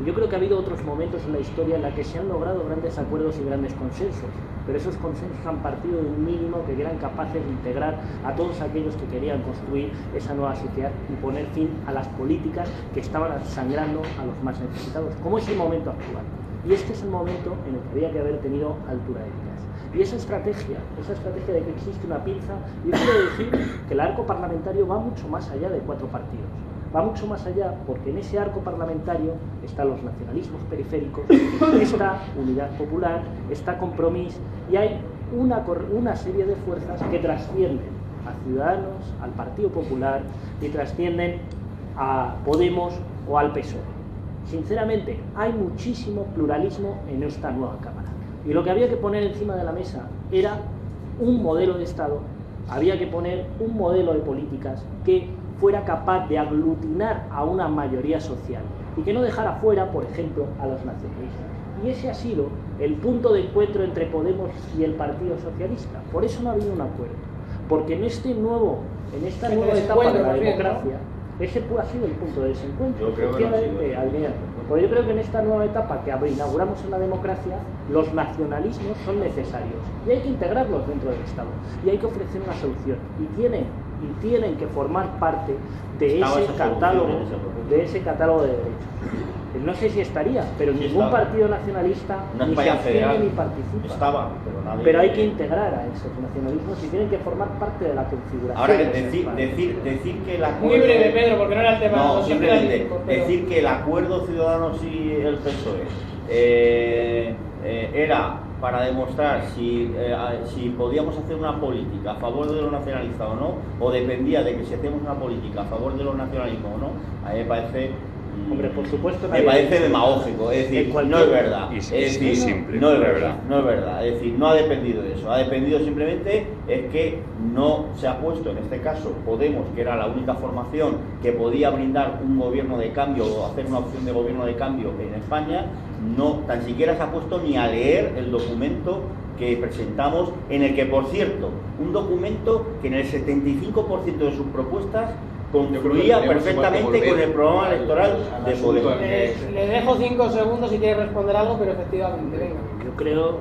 Y yo creo que ha habido otros momentos en la historia en la que se han logrado grandes acuerdos y grandes consensos, pero esos consensos han partido de un mínimo que eran capaces de integrar a todos aquellos que querían construir esa nueva sociedad y poner fin a las políticas que estaban sangrando a los más necesitados, como es el momento actual. Y este es el momento en el que había que haber tenido altura de miras. Y esa estrategia de que existe una pinza, yo quiero decir que el arco parlamentario va mucho más allá de 4 partidos. Va mucho más allá porque en ese arco parlamentario están los nacionalismos periféricos, está Unidad Popular, está Compromís, y hay una serie de fuerzas que trascienden a Ciudadanos, al Partido Popular y trascienden a Podemos o al PSOE. Sinceramente, hay muchísimo pluralismo en esta nueva Cámara. Y lo que había que poner encima de la mesa era un modelo de Estado, había que poner un modelo de políticas que fuera capaz de aglutinar a una mayoría social y que no dejara fuera, por ejemplo, a los nacionalistas. Y ese ha sido el punto de encuentro entre Podemos y el Partido Socialista. Por eso no ha habido un acuerdo. Porque en esta nueva etapa de la democracia, ese ha sido el punto de desencuentro. Porque yo creo que en esta nueva etapa que inauguramos en la democracia, los nacionalismos son necesarios y hay que integrarlos dentro del Estado y hay que ofrecer una solución y tienen que formar parte de ese catálogo de derechos. No sé si estaría, pero ningún partido nacionalista ni se abstiene ni participa. Pero hay que integrar a esos nacionalismos y tienen que formar parte de la configuración. Ahora, decir que el acuerdo... Muy breve, Pedro, porque no era el tema. No, simplemente decir que el acuerdo Ciudadanos y el PSOE era para demostrar si podíamos hacer una política a favor de los nacionalistas o no, o dependía de que si hacemos una política a favor de los nacionalistas o no, a mí me parece... Hombre, por supuesto, me parece demagógico, es decir, no es verdad, no es verdad, es decir, no ha dependido de eso, ha dependido simplemente es que no se ha puesto, en este caso Podemos, que era la única formación que podía brindar un gobierno de cambio o hacer una opción de gobierno de cambio en España, no tan siquiera se ha puesto ni a leer el documento que presentamos, en el que, por cierto, un documento que en el 75% de sus propuestas concluía perfectamente con el programa electoral de Podemos. Le dejo 5 segundos si quiere responder algo, pero efectivamente, venga. Yo creo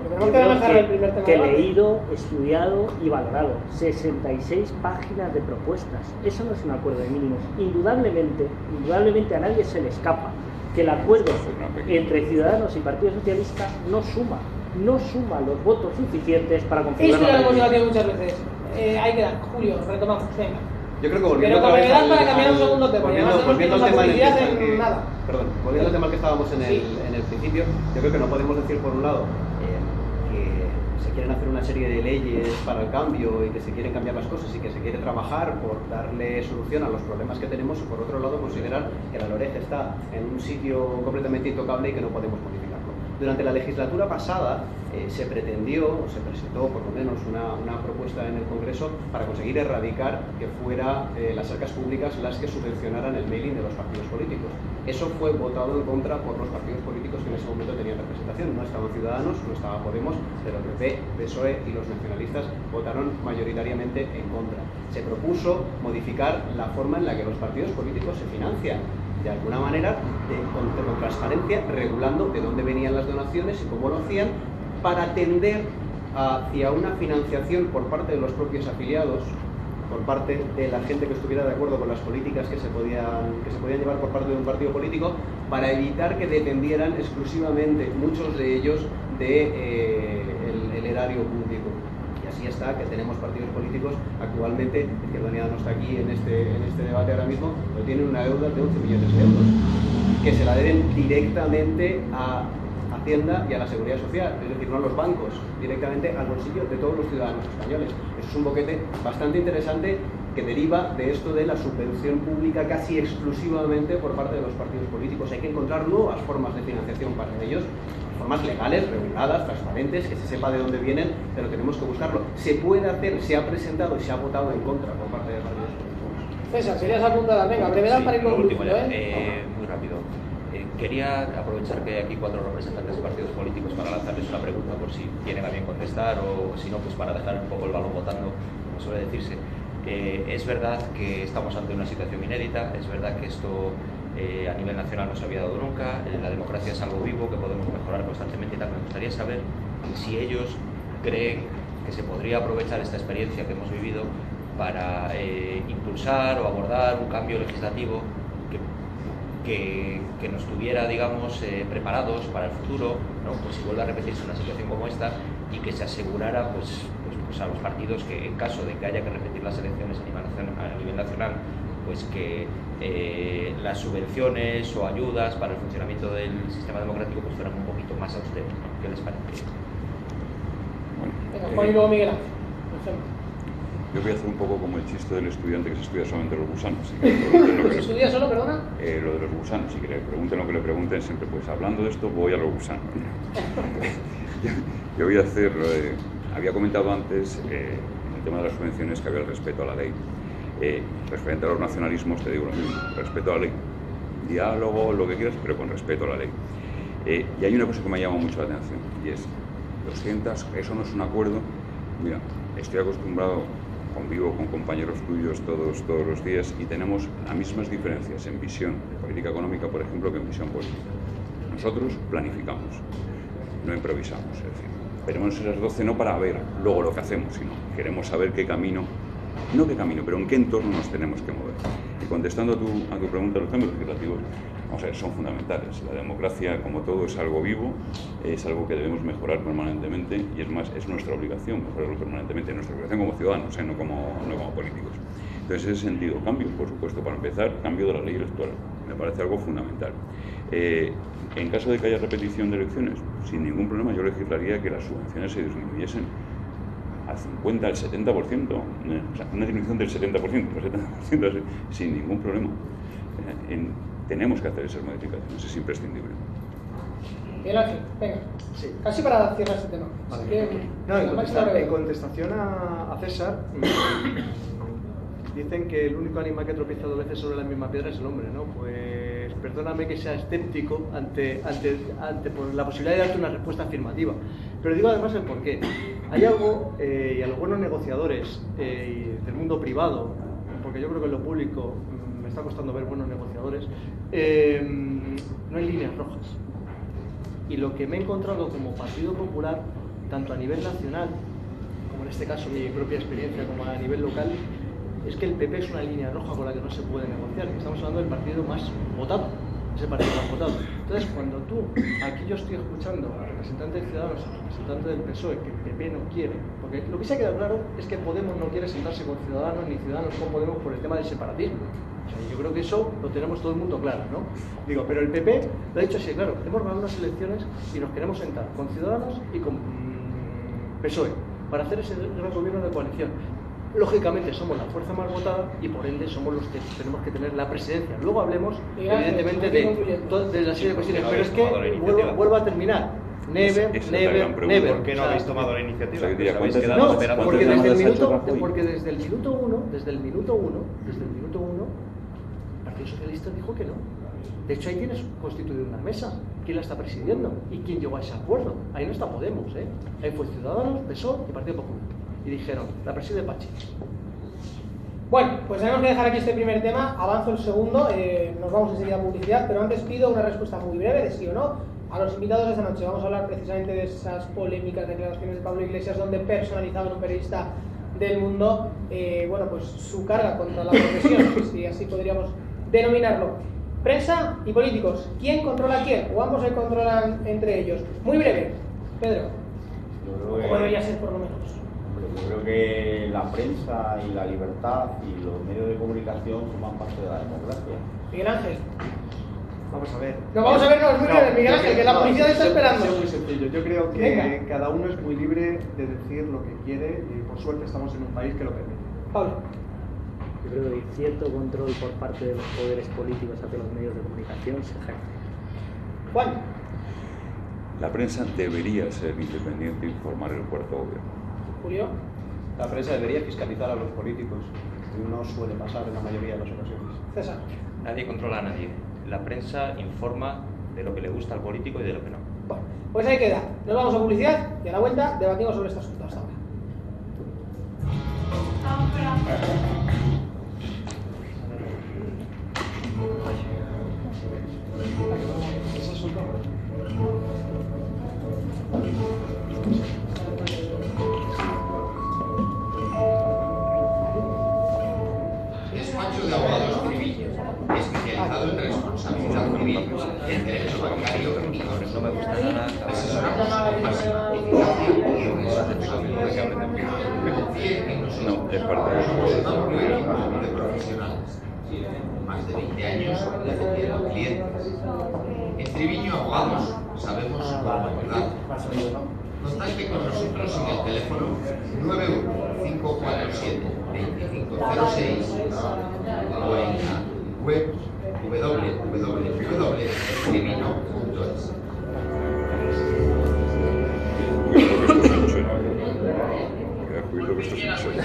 que he leído, estudiado y valorado 66 páginas de propuestas. Eso no es un acuerdo de mínimos. Indudablemente a nadie se le escapa que el acuerdo entre Ciudadanos y Partido Socialista no suma los votos suficientes para configurar. Esto ya lo hemos debatido muchas veces. Hay que dar, Julio, retomamos, venga. Yo creo que volviendo al tema que estábamos en el principio, yo creo que no podemos decir por un lado que se quieren hacer una serie de leyes para el cambio y que se quieren cambiar las cosas y que se quiere trabajar por darle solución a los problemas que tenemos, y por otro lado considerar que la LOREG está en un sitio completamente intocable y que no podemos modificarlo. Durante la legislatura pasada se pretendió, o se presentó por lo menos una propuesta en el Congreso para conseguir erradicar que fuera las arcas públicas las que subvencionaran el mailing de los partidos políticos. Eso fue votado en contra por los partidos políticos que en ese momento tenían representación. No estaban Ciudadanos, no estaba Podemos, pero el PP, PSOE y los nacionalistas votaron mayoritariamente en contra. Se propuso modificar la forma en la que los partidos políticos se financian, de alguna manera, con transparencia, regulando de dónde venían las donaciones y cómo lo hacían, para tender hacia una financiación por parte de los propios afiliados, por parte de la gente que estuviera de acuerdo con las políticas que se podían llevar por parte de un partido político, para evitar que dependieran exclusivamente, muchos de ellos, del erario público. Y así está, que tenemos partidos políticos actualmente, Izquierda Unida no está aquí en este debate ahora mismo, pero tienen una deuda de 11 millones de euros, que se la deben directamente a Hacienda y a la Seguridad Social, es decir, no a los bancos, directamente al bolsillo de todos los ciudadanos españoles. Eso es un boquete bastante interesante que deriva de esto de la subvención pública casi exclusivamente por parte de los partidos políticos. Hay que encontrar nuevas formas de financiación para ellos, formas legales, reguladas, transparentes, que se sepa de dónde vienen, pero tenemos que buscarlo. Se puede hacer, se ha presentado y se ha votado en contra por parte de partidos políticos. César, querías apuntar, venga, brevedad para ir concluyendo, muy rápido. Quería aprovechar que hay aquí 4 representantes de partidos políticos para lanzarles una pregunta por si tienen a bien contestar, o si no, pues para dejar un poco el balón votando, como suele decirse. Es verdad que estamos ante una situación inédita, es verdad que esto a nivel nacional no se había dado nunca, la democracia es algo vivo que podemos mejorar constantemente y tal. Me gustaría saber si ellos creen que se podría aprovechar esta experiencia que hemos vivido para impulsar o abordar un cambio legislativo que que nos tuviera, digamos, preparados para el futuro, ¿no? Pues si vuelve a repetirse una situación como esta, y que se asegurara pues a los partidos que, en caso de que haya que repetir las elecciones a nivel nacional, pues que las subvenciones o ayudas para el funcionamiento del sistema democrático pues fueran un poquito más austeros, ¿no? ¿Qué les parece? Venga, Juan y luego Miguel Ángel. Yo voy a hacer un poco como el chiste del estudiante que se estudia solamente los gusanos. Si quieren, ¿Se estudia solo, perdona? Lo de los gusanos, si quieren, pregunten lo que le pregunten, siempre pues hablando de esto voy a los gusanos. Yo voy a hacer, había comentado antes en el tema de las subvenciones que había el respeto a la ley. Referente a los nacionalismos te digo lo mismo, respeto a la ley. Diálogo, lo que quieras, pero con respeto a la ley. Y hay una cosa que me llama mucho la atención, y es, 200, eso no es un acuerdo. Mira, estoy acostumbrado, convivo con compañeros tuyos todos los días y tenemos las mismas diferencias en visión de política económica, por ejemplo, que en visión política. Nosotros planificamos, no improvisamos, es decir, veremos esas 12 no para ver luego lo que hacemos, sino queremos saber qué camino, no qué camino, pero en qué entorno nos tenemos que mover. Y contestando a tu pregunta, los cambios legislativos, vamos a ver, son fundamentales. La democracia, como todo, es algo vivo, es algo que debemos mejorar permanentemente y es más, es nuestra obligación mejorarlo permanentemente, nuestra obligación como ciudadanos, no como políticos. Entonces, en ese sentido, cambios, por supuesto, para empezar, cambio de la ley electoral, me parece algo fundamental. En caso de que haya repetición de elecciones, sin ningún problema, yo legislaría que las subvenciones se disminuyesen al 50, al 70%, o sea, una disminución del 70%, sin ningún problema. Tenemos que hacer esas modificaciones, es imprescindible. Miguel Ángel, venga, sí. Casi para cerrar este tema. Vale. No, en contestación a César, dicen que el único animal que tropieza dos veces sobre la misma piedra es el hombre, ¿no? Pues perdóname que sea escéptico ante por la posibilidad de darte una respuesta afirmativa, pero digo además el porqué. Hay algo, y a los buenos negociadores del mundo privado, porque yo creo que en lo público me está costando ver buenos negociadores, no hay líneas rojas. Y lo que me he encontrado como Partido Popular, tanto a nivel nacional, como en este caso mi propia experiencia, como a nivel local, es que el PP es una línea roja con la que no se puede negociar. Estamos hablando del partido más votado, ese partido más votado. Entonces, cuando aquí yo estoy escuchando al representante de Ciudadanos, al representante del PSOE, que el PP no quiere, porque lo que se ha quedado claro es que Podemos no quiere sentarse con Ciudadanos, ni Ciudadanos con Podemos por el tema del separatismo. O sea, yo creo que eso lo tenemos todo el mundo claro, ¿no? Digo, pero el PP lo ha dicho así, claro, hemos ganado unas elecciones y nos queremos sentar con Ciudadanos y con PSOE para hacer ese gran gobierno de coalición. Lógicamente somos la fuerza más votada y por ende somos los que tenemos que tener la presidencia. Luego hablemos, evidentemente, de la serie de cuestiones, pero es que vuelvo a terminar. Never. ¿Por qué no habéis tomado la iniciativa? No, porque desde el minuto uno, el Partido Socialista dijo que no. De hecho, ahí tienes constituido una mesa. ¿Quién la está presidiendo? ¿Y quién llegó a ese acuerdo? Ahí no está Podemos, ¿eh? Ahí fue Ciudadanos, PSOE y Partido Popular. Y dijeron, la preside Pachi. Bueno, pues tenemos que dejar aquí este primer tema. Avanzo el segundo, nos vamos enseguida a publicidad, pero antes pido una respuesta muy breve de sí o no a los invitados de esta noche. Vamos a hablar precisamente de esas polémicas declaraciones de Pablo Iglesias, donde personalizaba en un periodista del Mundo, bueno, pues su carga contra la profesión, si así podríamos denominarlo. Prensa y políticos, ¿quién controla a quién? ¿O ambos se controlan entre ellos? Muy breve, Pedro. O debería ser por lo menos. Yo creo que la prensa y la libertad y los medios de comunicación forman parte de la democracia. Miguel Ángel. Vamos a ver. No, vamos a ver, no, es muy breve, Miguel Ángel, que la policía está esperando. Es muy sencillo. Yo creo que cada uno es muy libre de decir lo que quiere y por suerte estamos en un país que lo permite. Pablo. Yo creo que cierto control por parte de los poderes políticos hacia los medios de comunicación se ejerce. Juan. La prensa debería ser independiente y formar el cuarto gobierno. Julio. La prensa debería fiscalizar a los políticos, que no suele pasar en la mayoría de las ocasiones. César. Nadie controla a nadie. La prensa informa de lo que le gusta al político y de lo que no. Bueno, pues ahí queda. Nos vamos a publicidad y a la vuelta debatimos sobre este asunto. Hasta ahora. Despacho de abogados Triviño, especializado en responsabilidad responsabilidad civil, el derecho bancario y No me gusta nada. asesoramos con pasión, eficacia y honestidad. Confíe en nosotros. No, es parte del juego. Somos un equipo de profesionales. Más de 20 años defendiendo a clientes. En Triviño Abogados sabemos cómo ayudar. Contacte con nosotros en el teléfono 91547-2506 o en la web www.trivino.es. Cuidado que esto es un chollo.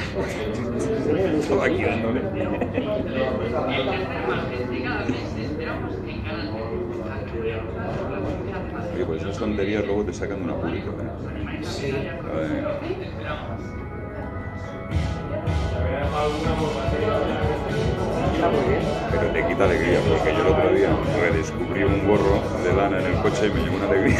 Estaba aquí dándole. Oye, pues esas tonterías luego te sacan de una pública. Sí. Pero te quita alegría, porque yo el otro día redescubrí un gorro de lana en el coche y me llevó una alegría.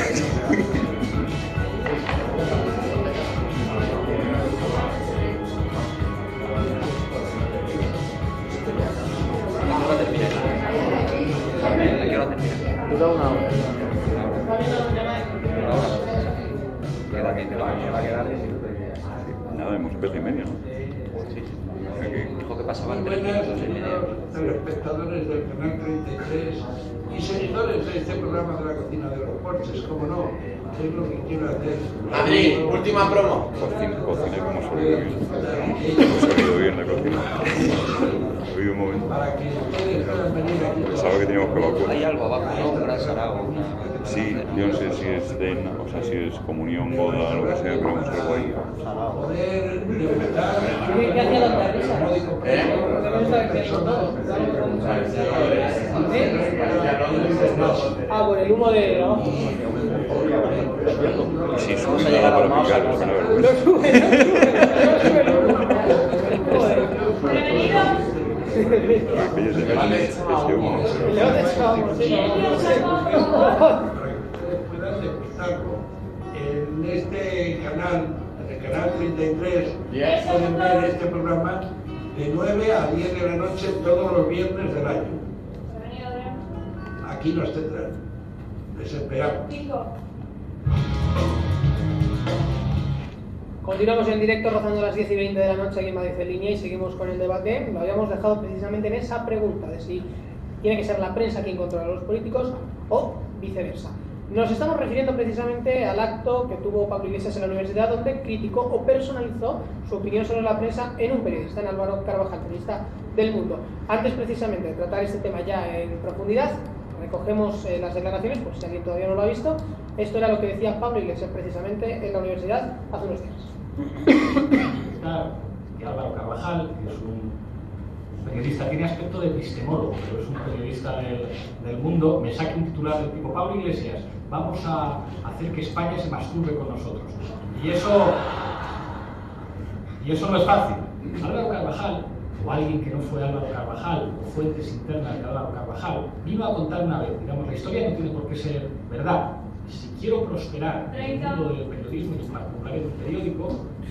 Dura una hora. Nada, hemos empezado y media, ¿no? Sí. Aquí. Dijo que pasaban 3 minutos y medio. Telespectadores del canal 33 y seguidores de este programa de la cocina de los Porches, como no, es lo que quiero hacer. Madrid, última promo. Cocina que hemos oído bien. Hemos oído bien la cocina. He oído un momento. Para que ustedes puedan venir aquí. Pensaba que teníamos que evacuar. Hay algo abajo, ¿no? Un gran sarao, una... Sí, yo no sé si es cena, o sea, si es comunión, boda, lo que sea, pero hemos algo ahí. Poder degustar ¿Qué hacía la risa? Ah, por el humo de abajo. Sí, sube nada para picar, es una vergüenza. No sube el humo. Aquello se ve ese humo. puedan degustarlo. En este canal, en el canal 33, pueden ver este programa de 9 a 10 de la noche todos los viernes del año. Aquí nos tendrán. Les esperamos. Continuamos en directo rozando las 10 y 20 de la noche aquí en Madrid en línea y seguimos con el debate. Lo habíamos dejado precisamente en esa pregunta de si tiene que ser la prensa quien controla a los políticos o viceversa. Nos estamos refiriendo precisamente al acto que tuvo Pablo Iglesias en la universidad, donde criticó o personalizó su opinión sobre la prensa en un periodista, en Álvaro Carvajal, periodista del Mundo. Antes precisamente de tratar este tema ya en profundidad, recogemos las declaraciones, por si alguien todavía no lo ha visto. Esto era lo que decía Pablo Iglesias precisamente en la universidad hace unos días. Y Álvaro Carvajal, que es un periodista, tiene aspecto de epistemólogo, pero es un periodista del Mundo, me saque un titular del tipo: Pablo Iglesias, vamos a hacer que España se masturbe con nosotros. Y eso no es fácil. Álvaro Carvajal, o alguien que no fue Álvaro Carvajal, o fuentes internas de Álvaro Carvajal, vino a contar una vez, digamos, la historia no tiene por qué ser verdad. Si quiero prosperar en el mundo del periodismo y en particular en un periódico,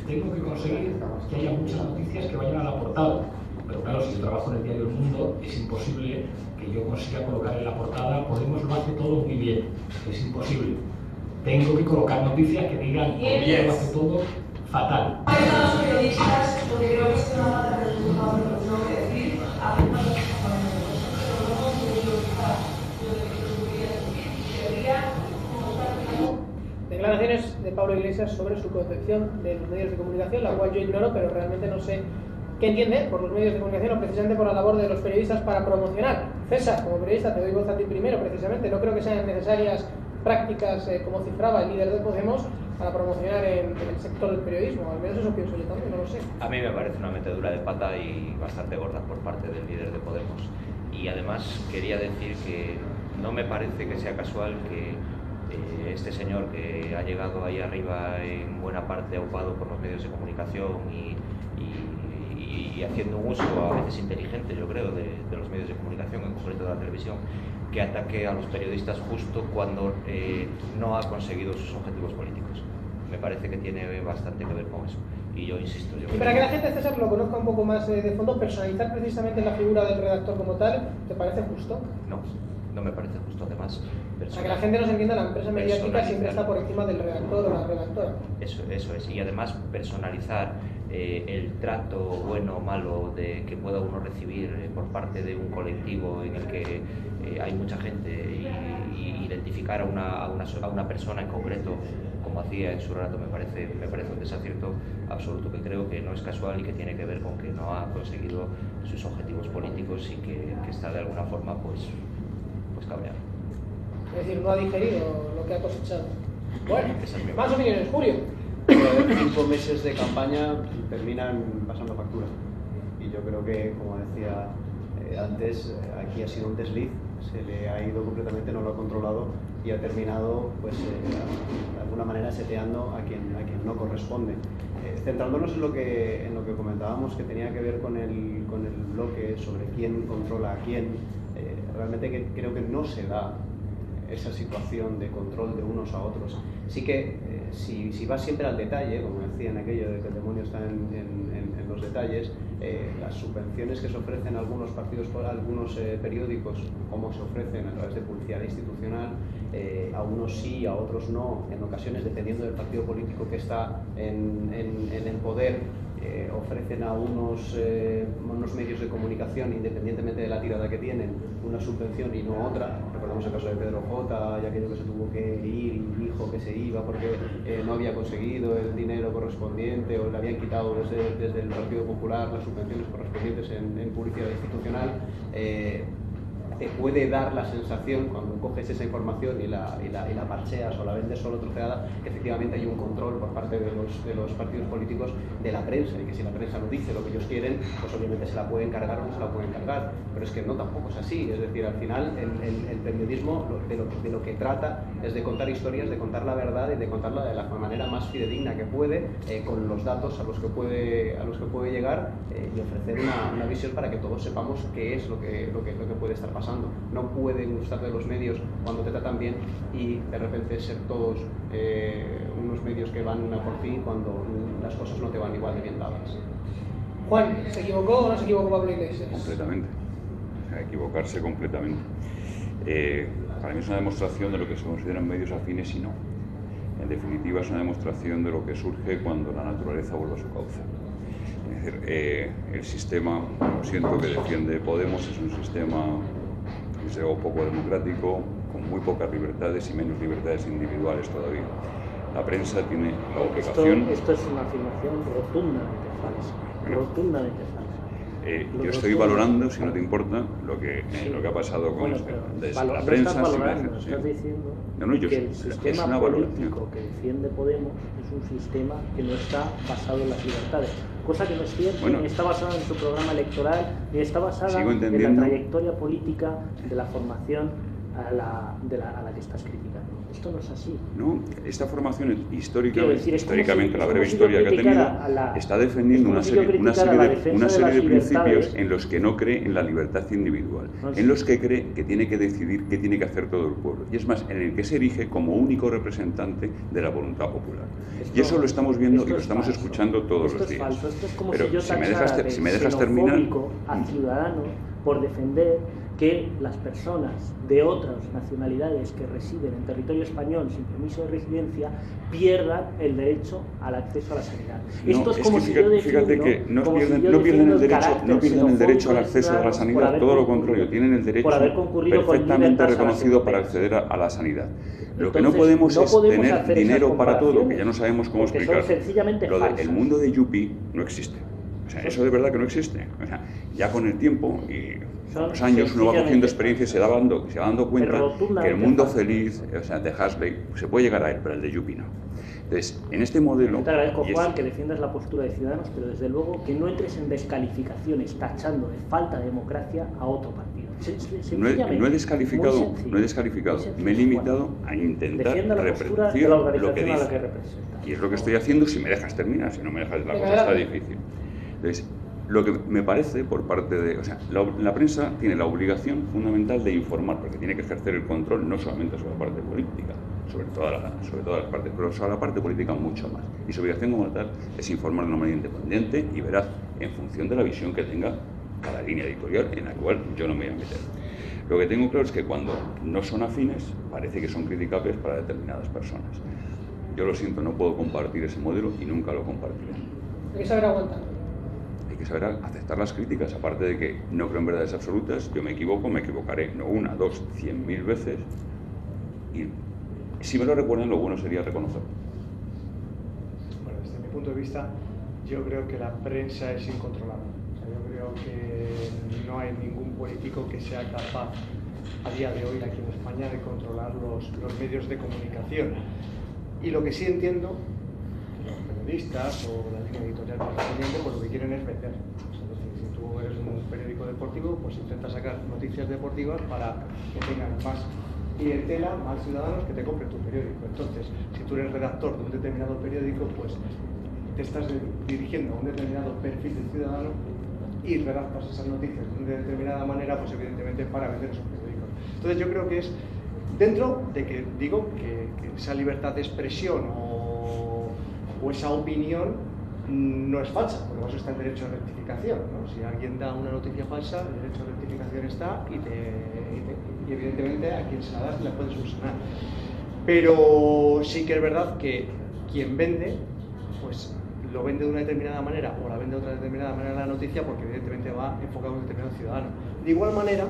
tengo que conseguir que haya muchas noticias que vayan a la portada. Pero claro, si yo trabajo en el diario El Mundo, es imposible que yo consiga colocar en la portada Podemos lo hace todo muy bien. Es imposible. Tengo que colocar noticias que digan Podemos lo hace todo fatal. Los periodistas, porque creo que es una falta de resultado, lo tengo que decir, hacemos las cosas para nosotros, pero no hemos podido quizás lo que quería decir. Debería Declaraciones de Pablo Iglesias sobre su concepción de los medios de comunicación, la cual yo ignoro, pero realmente no sé qué entiende por los medios de comunicación o precisamente por la labor de los periodistas para promocionar. César, como periodista, te doy voz a ti primero, precisamente. No creo que sean necesarias prácticas, como cifraba el líder de Podemos, para promocionar en el sector del periodismo. Al menos eso pienso yo también, no lo sé. A mí me parece una metedura de pata y bastante gorda por parte del líder de Podemos. Y además quería decir que no me parece que sea casual que este señor, que ha llegado ahí arriba en buena parte aupado por los medios de comunicación y haciendo un uso a veces inteligente, yo creo, de los medios de comunicación, en concreto de la televisión, que ataque a los periodistas justo cuando no ha conseguido sus objetivos políticos. Me parece que tiene bastante que ver con eso. Y yo insisto. Y para que la gente, César, lo conozca un poco más de fondo, personalizar precisamente la figura del redactor como tal, ¿te parece justo? No. No me parece justo, además. Para que la gente no se entienda, la empresa mediática siempre está por encima del redactor o la redactora. Eso es. Y además personalizar el trato bueno o malo que pueda uno recibir por parte de un colectivo en el que hay mucha gente y identificar a una persona en concreto, como hacía en su relato, me parece un desacierto absoluto, que creo que no es casual y que tiene que ver con que no ha conseguido sus objetivos políticos y que está de alguna forma pues cabreado. Es decir, no ha digerido lo que ha cosechado. Bueno, más opiniones, Julio. 5 meses de campaña terminan pasando factura. Y yo creo que, como decía antes, aquí ha sido un desliz, se le ha ido completamente, no lo ha controlado y ha terminado, pues, de alguna manera seteando a quien no corresponde. Centrándonos en lo que comentábamos, que tenía que ver con el bloque sobre quién controla a quién, realmente creo que no se da esa situación de control de unos a otros. Sí que si vas siempre al detalle, como decían aquello de que el demonio está en los detalles, las subvenciones que se ofrecen a algunos partidos, a algunos periódicos, como se ofrecen a través de publicidad institucional, a unos sí, a otros no, en ocasiones dependiendo del partido político que está en el poder, ofrecen a unos medios de comunicación, independientemente de la tirada que tienen, una subvención y no otra. Recordemos el caso de Pedro J, y aquello que se tuvo que ir y dijo que se iba porque no había conseguido el dinero correspondiente o le habían quitado desde el Partido Popular las subvenciones correspondientes en publicidad institucional. Te puede dar la sensación, cuando coges esa información y la parcheas o la vendes solo troceada, que efectivamente hay un control por parte de los partidos políticos de la prensa, y que si la prensa no dice lo que ellos quieren, pues obviamente se la pueden cargar o no se la pueden cargar. Pero es que no, tampoco es así. Es decir, al final el periodismo de lo que trata es de contar historias, de contar la verdad y de contarla de la manera más fidedigna que puede, con los datos a los que puede llegar, y ofrecer una visión para que todos sepamos qué es lo que puede estar pasando. No pueden gustar de los medios cuando te tratan bien y de repente ser todos unos medios que van a por ti cuando las cosas no te van igual de bien dadas. Juan, ¿se equivocó o no se equivocó Pablo Iglesias? Completamente. Equivocarse completamente. Para mí es una demostración de lo que se consideran medios afines y no. En definitiva, es una demostración de lo que surge cuando la naturaleza vuelve a su cauce. Es decir, el sistema, lo siento, que defiende Podemos es un sistema, desde luego, poco democrático, con muy pocas libertades y menos libertades individuales todavía. La prensa tiene la obligación... Esto es una afirmación rotundamente falsa. Rotundamente falsa. Yo estoy valorando, si no te importa, lo que ha pasado con la prensa. Estás diciendo que el sistema político que defiende Podemos es un sistema que no está basado en las libertades, cosa que no es cierto, ni está basado en su programa electoral, ni está basada en la trayectoria política de la formación a la que estás criticando. Esto no es así. No, esta formación históricamente, la breve historia que ha tenido, está defendiendo una serie de principios en los que no cree en la libertad individual, en los que cree que tiene que decidir qué tiene que hacer todo el pueblo. Y es más, en el que se erige como único representante de la voluntad popular. Y eso lo estamos viendo y lo estamos escuchando todos los días. Esto es como pero si yo si me dejas terminar a Ciudadanos por defender que las personas de otras nacionalidades que residen en territorio español sin permiso de residencia pierdan el derecho al acceso a la sanidad. Esto es como si yo defiendo, fíjate que no pierden el derecho al acceso a la sanidad, todo lo contrario, tienen el derecho perfectamente reconocido para acceder a la sanidad. Lo que no podemos es tener dinero para todo, que ya no sabemos cómo explicar. El mundo de Yupi no existe. O sea, eso de verdad que no existe. O sea, ya con el tiempo y con los años uno va cogiendo experiencia y se va dando cuenta que el mundo feliz, o sea, de Huxley, se puede llegar a él, pero el de Yupi no. Entonces, en este modelo... Te agradezco, Juan, que defiendas la postura de Ciudadanos, pero desde luego que no entres en descalificaciones tachando de falta de democracia a otro partido. No he descalificado, me he limitado a intentar reproducir lo que dice. Y es lo que estoy haciendo si me dejas terminar, si no me dejas, la cosa está difícil. Entonces, lo que me parece por parte de... O sea, la prensa tiene la obligación fundamental de informar, porque tiene que ejercer el control no solamente sobre la parte política, sobre todas las partes, pero sobre la parte política mucho más. Y su obligación como tal es informar de una manera independiente y veraz, en función de la visión que tenga cada línea editorial, en la cual yo no me voy a meter. Lo que tengo claro es que cuando no son afines, parece que son criticables para determinadas personas. Yo lo siento, no puedo compartir ese modelo y nunca lo compartiré. Hay que saber aguantar. Hay que saber aceptar las críticas, aparte de que no creo en verdades absolutas, yo me equivoco, me equivocaré, no una, dos, 100.000 veces, y si me lo recuerdan, lo bueno sería reconocerlo. Bueno, desde mi punto de vista, yo creo que la prensa es incontrolable. O sea, yo creo que no hay ningún político que sea capaz a día de hoy aquí en España de controlar los medios de comunicación. Y lo que sí entiendo, los periodistas o la línea editorial correspondiente, pues lo que quieren es vender. O sea, es decir, si tú eres un periódico deportivo, pues intenta sacar noticias deportivas para que tengan más clientela, más ciudadanos que te compren tu periódico. Entonces, si tú eres redactor de un determinado periódico, pues te estás dirigiendo a un determinado perfil de ciudadano y redactas esas noticias de una determinada manera, pues evidentemente para vender esos periódicos. Entonces yo creo que es dentro de que digo que esa libertad de expresión o esa opinión no es falsa, porque por eso está el derecho de rectificación, ¿no? Si alguien da una noticia falsa, el derecho de rectificación está y evidentemente a quien se la da se la puede subsanar. Pero sí que es verdad que quien vende, pues lo vende de una determinada manera o la vende de otra determinada manera la noticia, porque evidentemente va enfocado a un determinado ciudadano. De igual manera,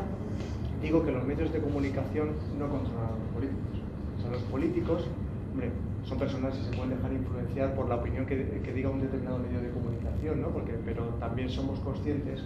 digo que los medios de comunicación no controlan a los políticos. O sea, los políticos, hombre, son personas y se pueden dejar influenciar por la opinión que diga un determinado medio de comunicación, ¿no? Pero también somos conscientes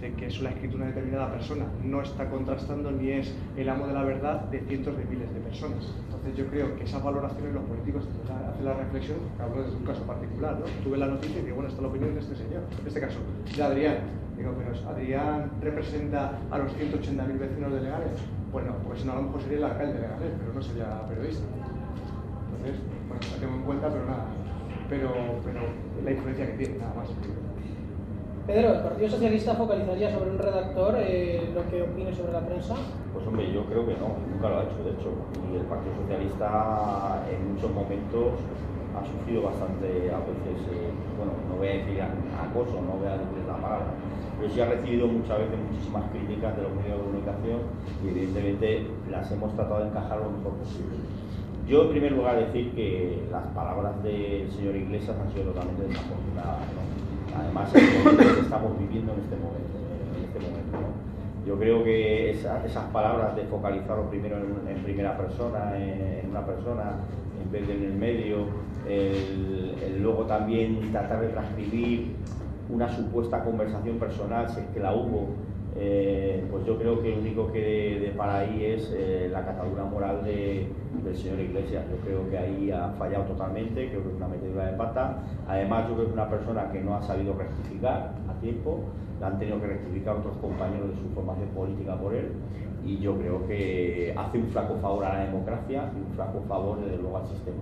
de que es la escritura de una determinada persona, no está contrastando ni es el amo de la verdad de cientos de miles de personas. Entonces yo creo que esas valoraciones los políticos hacen la reflexión, hablo desde un caso particular, ¿no? Tuve la noticia y digo, bueno, esta es la opinión de este señor, en este caso, de Adrián. Digo, pero ¿Adrián representa a los 180.000 vecinos de Leganés? Bueno, pues no, a lo mejor sería el alcalde de Leganés, pero no sería periodista. Entonces, bueno, la tengo en cuenta, pero nada, pero la influencia que tiene, nada más. Pedro, ¿el Partido Socialista focalizaría sobre un redactor lo que opine sobre la prensa? Pues hombre, yo creo que no, nunca lo ha hecho, de hecho. Y el Partido Socialista en muchos momentos ha sufrido bastante, a veces, bueno, no voy a decir acoso, no voy a decir la palabra, pero sí ha recibido muchas veces muchísimas críticas de los medios de comunicación y evidentemente las hemos tratado de encajar lo mejor posible. Yo en primer lugar decir que las palabras del señor Iglesias han sido totalmente desafortunadas, ¿no? Además, es lo que estamos viviendo en este momento, ¿no? Yo creo que esas palabras de focalizarlo primero en primera persona, en una persona, en vez de en el medio, el luego también tratar de transcribir una supuesta conversación personal, si es que la hubo, pues yo creo que lo único que depara ahí es la catadura moral del señor Iglesias. Yo creo que ahí ha fallado totalmente, creo que es una metedura de pata. Además, yo creo que es una persona que no ha sabido rectificar a tiempo, la han tenido que rectificar otros compañeros de su formación política por él, y yo creo que hace un flaco favor a la democracia y un flaco favor, desde luego, al sistema.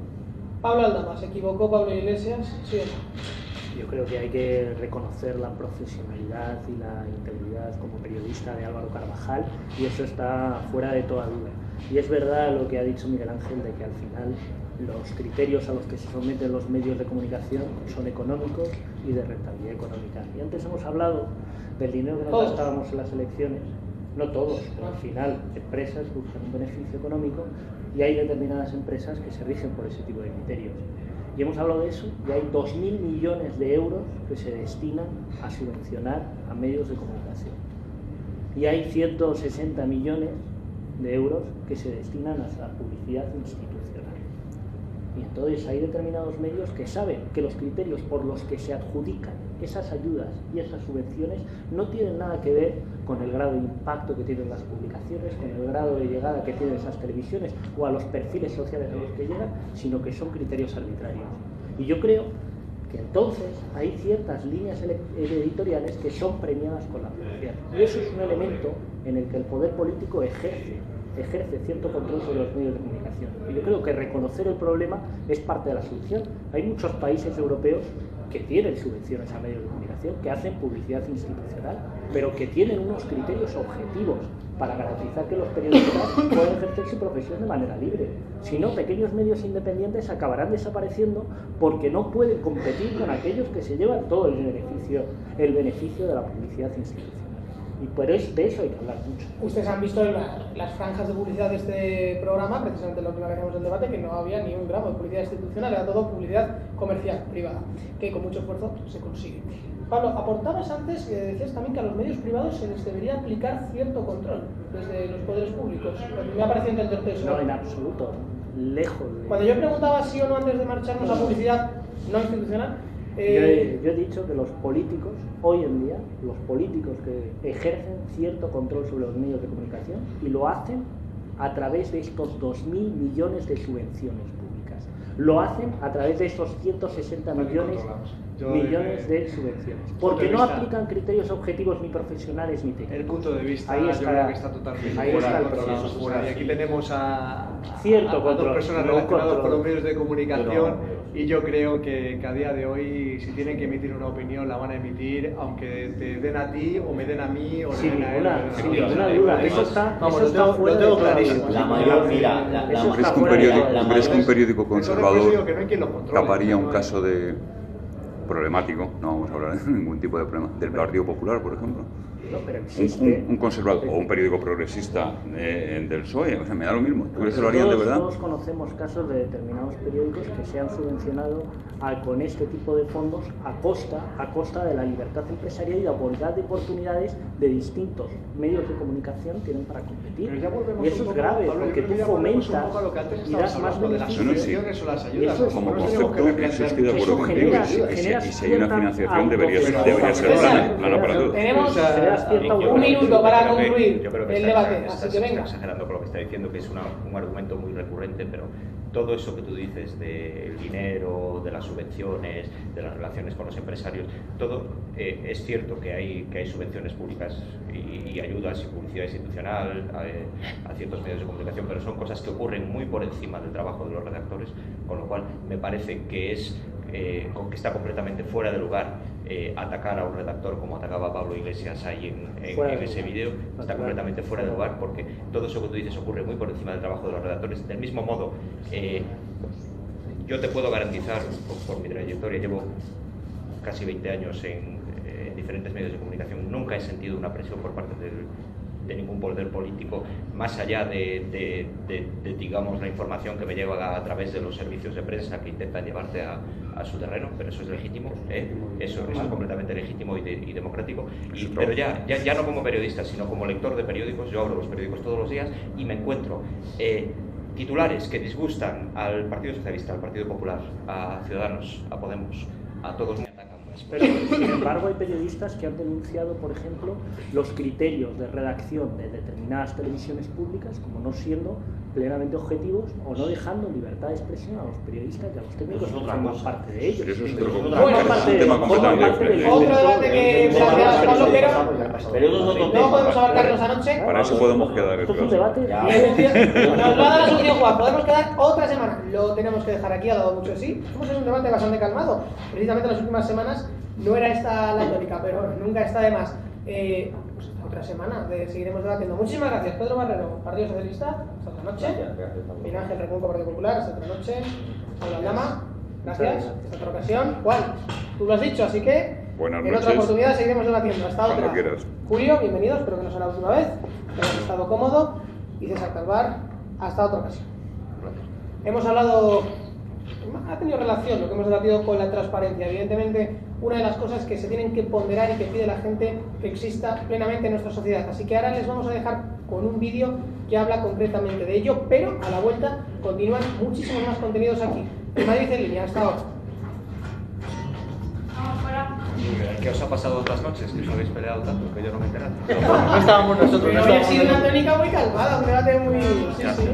Pablo Aldama, ¿se equivocó Pablo Iglesias? ¿Sí o no? Yo creo que hay que reconocer la profesionalidad y la integridad como periodista de Álvaro Carvajal, y eso está fuera de toda duda. Y es verdad lo que ha dicho Miguel Ángel, de que al final los criterios a los que se someten los medios de comunicación son económicos y de rentabilidad económica. Y antes hemos hablado del dinero que nos gastábamos en las elecciones. No todos, pero al final empresas buscan un beneficio económico y hay determinadas empresas que se rigen por ese tipo de criterios. Y hemos hablado de eso, y hay 2.000 millones de euros que se destinan a subvencionar a medios de comunicación. Y hay 160 millones de euros que se destinan a la publicidad institucional. Y entonces hay determinados medios que saben que los criterios por los que se adjudican esas ayudas y esas subvenciones no tienen nada que ver con el grado de impacto que tienen las publicaciones, con el grado de llegada que tienen esas televisiones o a los perfiles sociales a los que llegan, sino que son criterios arbitrarios. Y yo creo que entonces hay ciertas líneas editoriales que son premiadas con la publicidad. Y eso es un elemento en el que el poder político ejerce cierto control sobre los medios de comunicación. Y yo creo que reconocer el problema es parte de la solución. Hay muchos países europeos que tienen subvenciones a medios de comunicación, que hacen publicidad institucional, pero que tienen unos criterios objetivos para garantizar que los periodistas puedan ejercer su profesión de manera libre. Si no, pequeños medios independientes acabarán desapareciendo porque no pueden competir con aquellos que se llevan todo el beneficio de la publicidad institucional. Pero de eso hay que hablar mucho. Ustedes han visto en las franjas de publicidad de este programa, precisamente la última vez que hacemos el debate, que no había ni un gramo de publicidad institucional, era todo publicidad comercial, privada, que con mucho esfuerzo se consigue. Pablo, aportabas antes que decías también que a los medios privados se les debería aplicar cierto control desde los poderes públicos. Me ha parecido entenderte eso. No, en absoluto. Lejos de... Cuando yo preguntaba sí o no antes de marcharnos a publicidad no institucional, yo he dicho que los políticos, hoy en día, los políticos que ejercen cierto control sobre los medios de comunicación y lo hacen a través de estos 2.000 millones de subvenciones públicas. Lo hacen a través de estos 160 millones de subvenciones. Porque no aplican criterios objetivos ni profesionales ni técnicos. El punto de vista ahí yo está, creo que está totalmente ahí fuera está de el control. Y aquí tenemos a dos personas relacionadas con los medios de comunicación y yo creo que a día de hoy si tienen que emitir una opinión la van a emitir aunque te den a ti o me den a mí o le den a él. Sin ninguna duda. Eso está fuera de tengo toda clarísimo. La mayor, mira, ¿Crees que un periódico conservador taparía un caso de problemático, no vamos a hablar de ningún tipo de problema, del Partido Popular, por ejemplo? No, pero existe... un conservador o un periódico progresista del PSOE, o sea, me da lo mismo. ¿Tú crees que lo harían de verdad? Todos conocemos casos de determinados periódicos que se han subvencionado con este tipo de fondos a costa de la libertad empresarial y la igualdad de oportunidades de distintos medios de comunicación tienen para competir. Y eso es grave, porque tú fomentas y das más beneficios. Como concepto, eso estoy de acuerdo contigo. Y si hay una financiación, debería ser plana para todos. Un minuto para concluir el debate, así que venga. Está exagerando con lo que está diciendo, que es un argumento muy recurrente, pero todo eso que tú dices del dinero, de las subvenciones, de las relaciones con los empresarios, todo es cierto que hay subvenciones públicas y ayudas y publicidad institucional a ciertos medios de comunicación, pero son cosas que ocurren muy por encima del trabajo de los redactores, con lo cual me parece que que está completamente fuera de lugar atacar a un redactor como atacaba Pablo Iglesias ahí en ese vídeo. Está completamente fuera de lugar porque todo eso que tú dices ocurre muy por encima del trabajo de los redactores. Del mismo modo, yo te puedo garantizar, por mi trayectoria, llevo casi 20 años en diferentes medios de comunicación, nunca he sentido una presión por parte de ningún poder político, más allá de digamos, la información que me llega a través de los servicios de prensa que intentan llevarte a su terreno, pero eso es legítimo, eso es completamente legítimo y democrático. Pero ya no como periodista, sino como lector de periódicos, yo abro los periódicos todos los días y me encuentro titulares que disgustan al Partido Socialista, al Partido Popular, a Ciudadanos, a Podemos, a todos me atacan. Pero, sin embargo, hay periodistas que han denunciado, por ejemplo, los criterios de redacción de determinadas televisiones públicas como no siendo plenamente objetivos o no dejando libertad de expresión a los periodistas y a los técnicos que forman parte de ellos. Pero eso es otro debate que planteaba Pablo, pero no podemos abarcarnos anoche. Para eso podemos quedar. Esto es un debate. Nos va a dar la solución, Juan. Podemos quedar otra semana. Lo tenemos que dejar aquí, ha dado mucho sí. Hemos hecho un debate bastante calmado. Precisamente en las últimas semanas no era esta la tónica, pero nunca está de más. Pues otra semana seguiremos debatiendo. Muchísimas gracias, Pedro Barrero, Partido Socialista. Hasta otra noche. Miguel Ángel Recuenco, Partido Popular. Hasta otra noche. Pablo Aldama, gracias. Hasta otra ocasión. Juan, tú lo has dicho, así que en otra oportunidad seguiremos debatiendo. Hasta otra. Julio, bienvenido. Espero que no sea la última vez. Que hayas estado cómodo. Y César Calvar, hasta otra ocasión. Hemos hablado. Ha tenido relación lo que hemos debatido con la transparencia. Evidentemente, una de las cosas que se tienen que ponderar y que pide la gente que exista plenamente en nuestra sociedad. Así que ahora les vamos a dejar con un vídeo que habla concretamente de ello, pero a la vuelta continúan muchísimos más contenidos aquí. En Madrid en línea, hasta ahora. ¿Qué os ha pasado otras noches? Que os habéis peleado tanto que yo no me he enterado. No estábamos nosotros. Pero hoy ha sido una tónica muy calmada, un debate muy... Sí, sí.